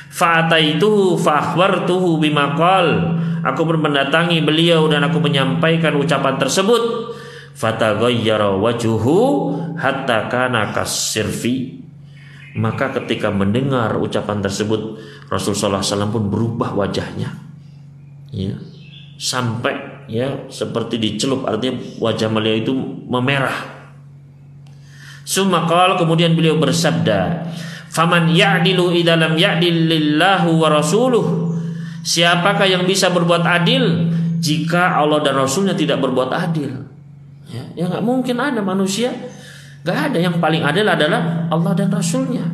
Fa'ataituhu fa akhbartuhu bima qal, aku pun mendatangi beliau dan aku menyampaikan ucapan tersebut. Fataghayyara wajhuhu hatta kana kasirfi, maka ketika mendengar ucapan tersebut Rasul sallallahu alaihi wasallam pun berubah wajahnya, ya, sampai, ya, seperti dicelup, artinya wajah beliau itu memerah. Summa qala, kemudian beliau bersabda, faman ya'dilu idza lam ya'dilillahu wa rasuluh, siapakah yang bisa berbuat adil jika Allah dan Rasulnya tidak berbuat adil? Ya nggak mungkin ada manusia, nggak ada. Yang paling adil adalah Allah dan Rasulnya.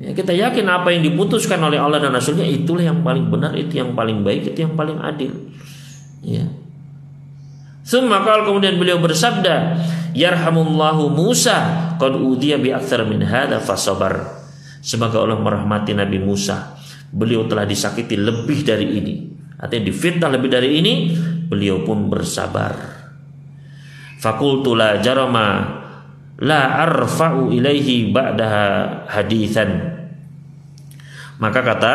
Ya, kita yakin apa yang diputuskan oleh Allah dan Rasulnya itulah yang paling benar, itu yang paling baik, itu yang paling adil. Ya. Maka kemudian beliau bersabda, yarhamullahu Musa qad udiya bi aktsar min hadza fasabar. Semoga Allah merahmati Nabi Musa, beliau telah disakiti lebih dari ini, artinya difitnah lebih dari ini, beliau pun bersabar. Fakultu la jarama la arfa'u ilaihi ba'daha hadithan. Maka kata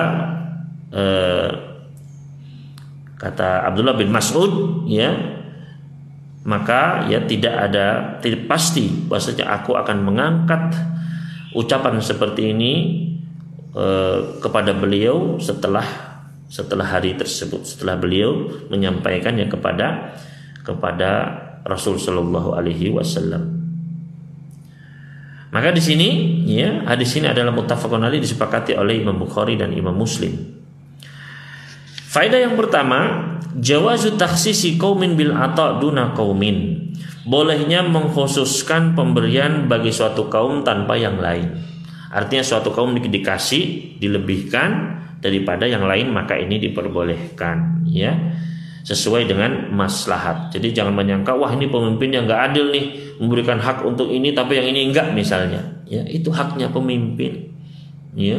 Abdullah bin Mas'ud, ya, maka ya tidak pasti bahwasanya aku akan mengangkat ucapan seperti ini kepada beliau setelah hari tersebut, setelah beliau menyampaikannya kepada Rasul Shallallahu Alaihi Wasallam. Maka di sini, ya, hadis ini adalah muttafaqun alaih, disepakati oleh Imam Bukhari dan Imam Muslim. Faedah yang pertama, jawazu takhsisi qaumin bil ata' duna qaumin. Bolehnya mengkhususkan pemberian bagi suatu kaum tanpa yang lain. Artinya suatu kaum dikasih, dilebihkan daripada yang lain, maka ini diperbolehkan, ya, sesuai dengan maslahat. Jadi jangan menyangka, wah ini pemimpin yang nggak adil nih, memberikan hak untuk ini tapi yang ini enggak misalnya. Ya, itu haknya pemimpin. Ya,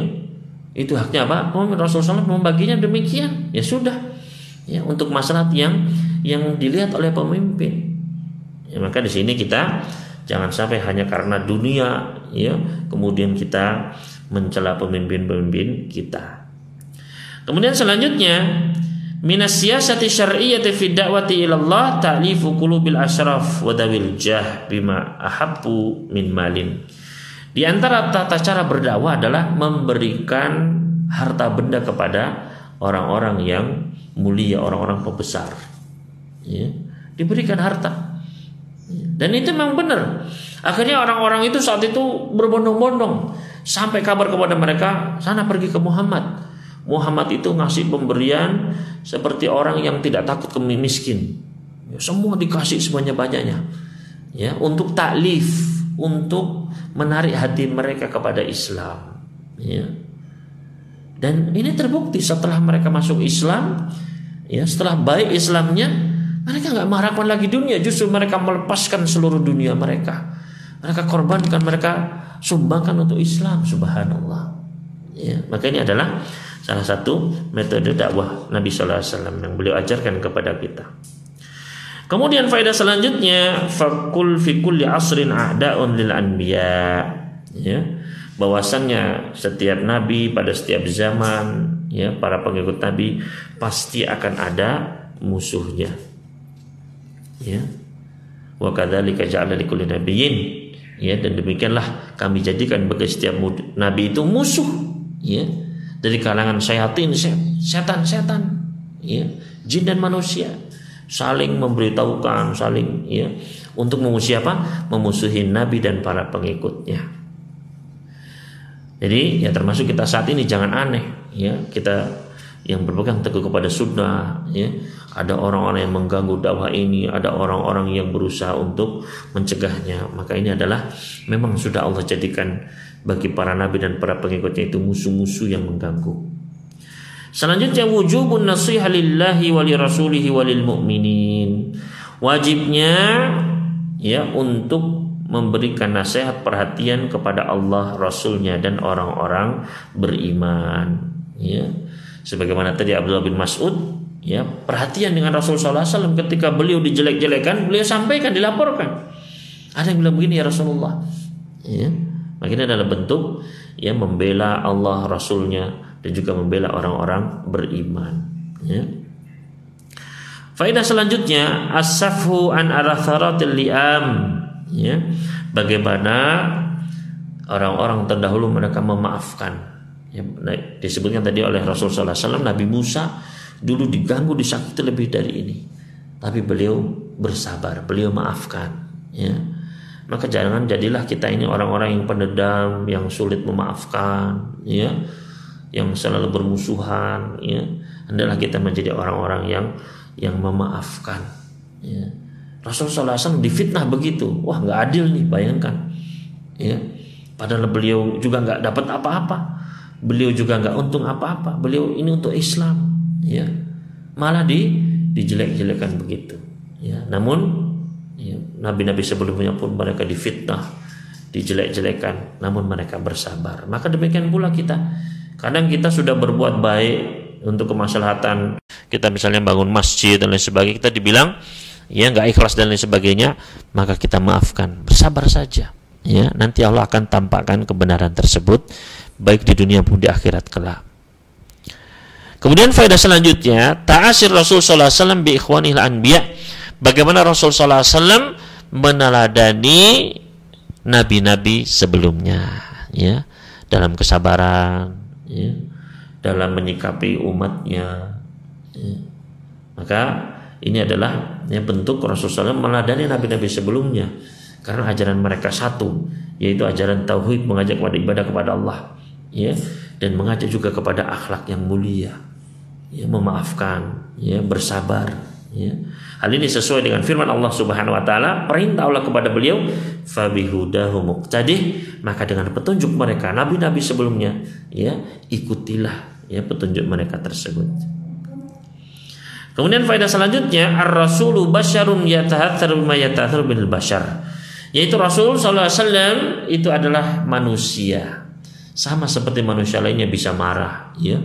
itu haknya apa? Rasulullah SAW membaginya demikian. Ya sudah. Ya, untuk maslahat yang dilihat oleh pemimpin. Ya, maka di sini kita jangan sampai hanya karena dunia, ya, kemudian kita mencela pemimpin-pemimpin kita. Kemudian selanjutnya, minas siyasati syar'iyyati fi da'wati ila Allah ta'lifu qulubil asyraf wa dawil jah bima ahabbu min malin. Di antara tata cara berdakwah adalah memberikan harta benda kepada orang-orang yang mulia, orang-orang pembesar. Ya, diberikan harta. Dan itu memang benar. Akhirnya orang-orang itu saat itu berbondong-bondong sampai kabar kepada mereka, sana pergi ke Muhammad. Muhammad itu ngasih pemberian seperti orang yang tidak takut miskin. Ya, semua dikasih sebanyak-banyaknya. Ya, untuk taklif, untuk menarik hati mereka kepada Islam. Ya. Dan ini terbukti setelah mereka masuk Islam, ya, setelah baik Islamnya, mereka nggak mengharapkan lagi dunia, justru mereka melepaskan seluruh dunia mereka. Mereka korbankan, mereka sumbangkan untuk Islam, subhanallah. Ya, maka ini adalah salah satu metode dakwah Nabi Sallallahu Alaihi Wasallam yang beliau ajarkan kepada kita. Kemudian faedah selanjutnya, fakul fi kulli asrin a'da'un lil anbiya. Ya, bahwasannya setiap nabi pada setiap zaman, ya, para pengikut nabi pasti akan ada musuhnya. Ya, wa kadzalika ja'ala likulli nabiyyin. Ya, dan demikianlah kami jadikan bagi setiap nabi itu musuh. Ya. Dari kalangan syaitan, setan, ya, jin dan manusia, saling memberitahukan, saling, ya, untuk memusuhi apa? Memusuhi Nabi dan para pengikutnya. Jadi ya termasuk kita saat ini jangan aneh, ya, kita yang berpegang teguh kepada sunnah, ya, ada orang-orang yang mengganggu dakwah ini, ada orang-orang yang berusaha untuk mencegahnya. Maka ini adalah memang sudah Allah jadikan bagi para nabi dan para pengikutnya itu musuh-musuh yang mengganggu. Selanjutnya, wujubun nasiha lillahi wa li rasulihi wa lil mu'minin. Wajibnya, ya, untuk memberikan nasihat perhatian kepada Allah, Rasulnya, dan orang-orang beriman. Ya, sebagaimana tadi Abdullah bin Mas'ud, ya, perhatian dengan Rasul Sallallahu Alaihi Wasallam ketika beliau dijelek-jelekan, beliau sampaikan, dilaporkan. Ada yang bilang begini, ya Rasulullah. Ya. Maka ini adalah bentuk, ya, membela Allah, Rasulnya, dan juga membela orang-orang beriman. Ya. Faedah selanjutnya, as-safhu an aratharatil li'am. Ya. Bagaimana orang-orang terdahulu mereka memaafkan. Ya, disebutkan tadi oleh Rasul Sallallahu Alaihi Wasallam, Nabi Musa dulu diganggu, disakiti lebih dari ini, tapi beliau bersabar, beliau maafkan. Ya. Maka jangan jadilah kita ini orang-orang yang pendendam, yang sulit memaafkan, ya, yang selalu bermusuhan. Ya. Hendaklah kita menjadi orang-orang yang memaafkan. Ya. Rasulullah SAW difitnah begitu. Wah, nggak adil nih, bayangkan. Ya, padahal beliau juga nggak dapat apa-apa. Beliau juga nggak untung apa-apa. Beliau ini untuk Islam. Ya, malah dijelek-jelekan begitu. Ya, namun ya, nabi-nabi sebelumnya pun mereka difitnah, dijelek-jelekan, namun mereka bersabar. Maka demikian pula kita. Kadang kita sudah berbuat baik untuk kemaslahatan. Kita misalnya bangun masjid dan lain sebagainya, kita dibilang ya nggak ikhlas dan lain sebagainya, maka kita maafkan, bersabar saja. Ya, nanti Allah akan tampakkan kebenaran tersebut baik di dunia maupun di akhirat kelak. Kemudian faedah selanjutnya, ta'asir Rasul sallallahu alaihi wasallam bi ikhwanil anbiya. Bagaimana Rasul sallallahu alaihi wasallam meneladani nabi-nabi sebelumnya, ya, dalam kesabaran, ya, dalam menyikapi umatnya. Ya. Maka ini adalah bentuk Rasulullah SAW meladani nabi-nabi sebelumnya, karena ajaran mereka satu, yaitu ajaran tauhid, mengajak kepada ibadah kepada Allah, ya, dan mengajak juga kepada akhlak yang mulia, ya, memaafkan, ya, bersabar, ya. Hal ini sesuai dengan firman Allah Subhanahu wa taala, perintah Allah kepada beliau, fabihudahu muqtadih, maka dengan petunjuk mereka nabi-nabi sebelumnya, ya, ikutilah, ya, petunjuk mereka tersebut. Kemudian faedah selanjutnya, ar-rasulu basyarun yatahatsaru bima yatahatsaru bil basyar. Yaitu Rasul sallallahu alaihi wasallam itu adalah manusia. Sama seperti manusia lainnya bisa marah, ya.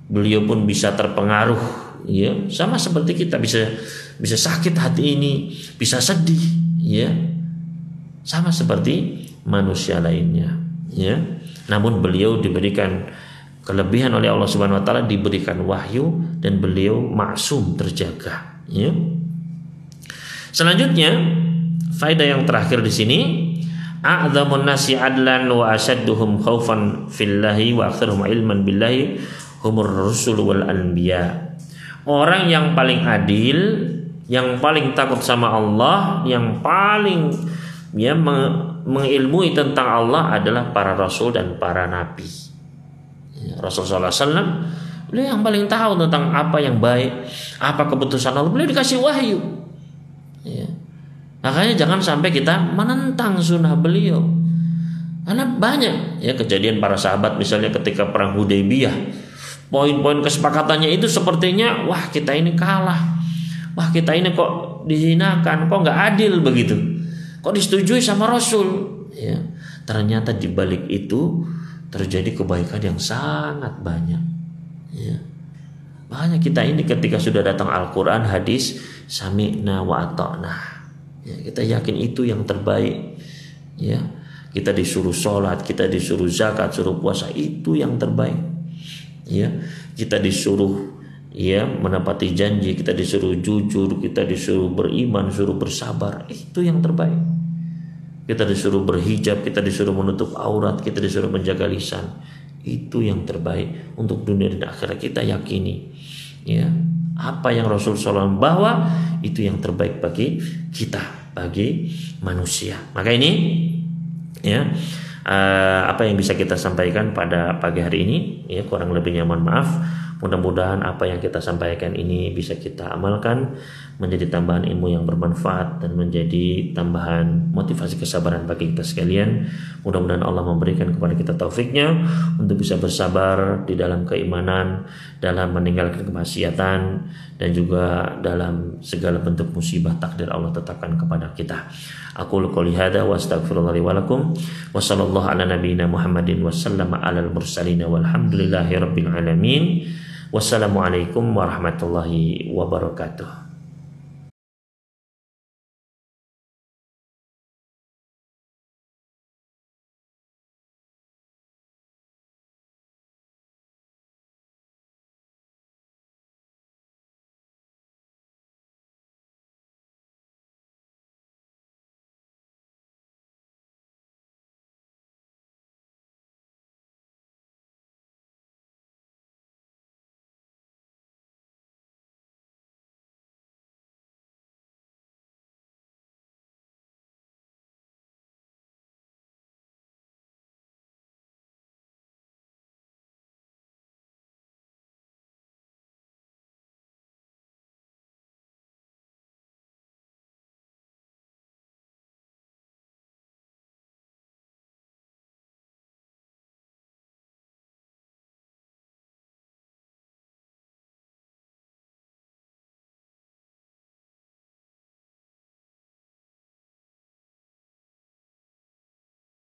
Beliau pun bisa terpengaruh, ya. Sama seperti kita bisa sakit hati ini, bisa sedih, ya. Sama seperti manusia lainnya, ya. Namun beliau diberikan kelebihan oleh Allah Subhanahu wa taala, diberikan wahyu dan beliau maksum, terjaga, ya. Selanjutnya, faedah yang terakhir di sini, a'dzamun nasi adlan wa ashadduhum khaufan fillahi wa aktsaruhum ilman billahi humur rusul wal anbiya. Orang yang paling adil, yang paling takut sama Allah, yang paling, ya, mengilmui tentang Allah adalah para rasul dan para nabi. Rasulullah SAW beliau yang paling tahu tentang apa yang baik, apa keputusan Allah. Beliau dikasih wahyu, ya. Makanya jangan sampai kita menentang sunnah beliau, karena banyak, ya, kejadian para sahabat misalnya ketika perang Hudaybiyah, poin-poin kesepakatannya itu sepertinya wah kita ini kalah, wah kita ini kok dihinakan, kok nggak adil begitu, kok disetujui sama Rasul, ya. Ternyata di balik itu terjadi kebaikan yang sangat banyak, ya. Makanya kita ini ketika sudah datang Al-Quran, hadis, sami'na wa ata'na, ya, kita yakin itu yang terbaik, ya. Kita disuruh sholat, kita disuruh zakat, suruh puasa, itu yang terbaik, ya. Kita disuruh, ya, menepati janji, kita disuruh jujur, kita disuruh beriman, suruh bersabar, itu yang terbaik. Kita disuruh berhijab, kita disuruh menutup aurat, kita disuruh menjaga lisan. Itu yang terbaik untuk dunia dan akhirat. Kita yakini, ya, apa yang Rasul SAW bawa itu yang terbaik bagi kita, bagi manusia. Maka ini, ya, apa yang bisa kita sampaikan pada pagi hari ini, ya, kurang lebihnya mohon maaf. Mudah-mudahan apa yang kita sampaikan ini bisa kita amalkan, menjadi tambahan ilmu yang bermanfaat dan menjadi tambahan motivasi kesabaran bagi kita sekalian. Mudah-mudahan Allah memberikan kepada kita taufiknya untuk bisa bersabar di dalam keimanan, dalam meninggalkan kemaksiatan, dan juga dalam segala bentuk musibah takdir Allah tetapkan kepada kita. Aqulu qouli hadza wa astaghfirullahi wa lakum wa sallallahu ala nabiyyina Muhammadin wa sallama alal mursalin walhamdulillahi rabbil alamin. Wassalamualaikum warahmatullahi wabarakatuh.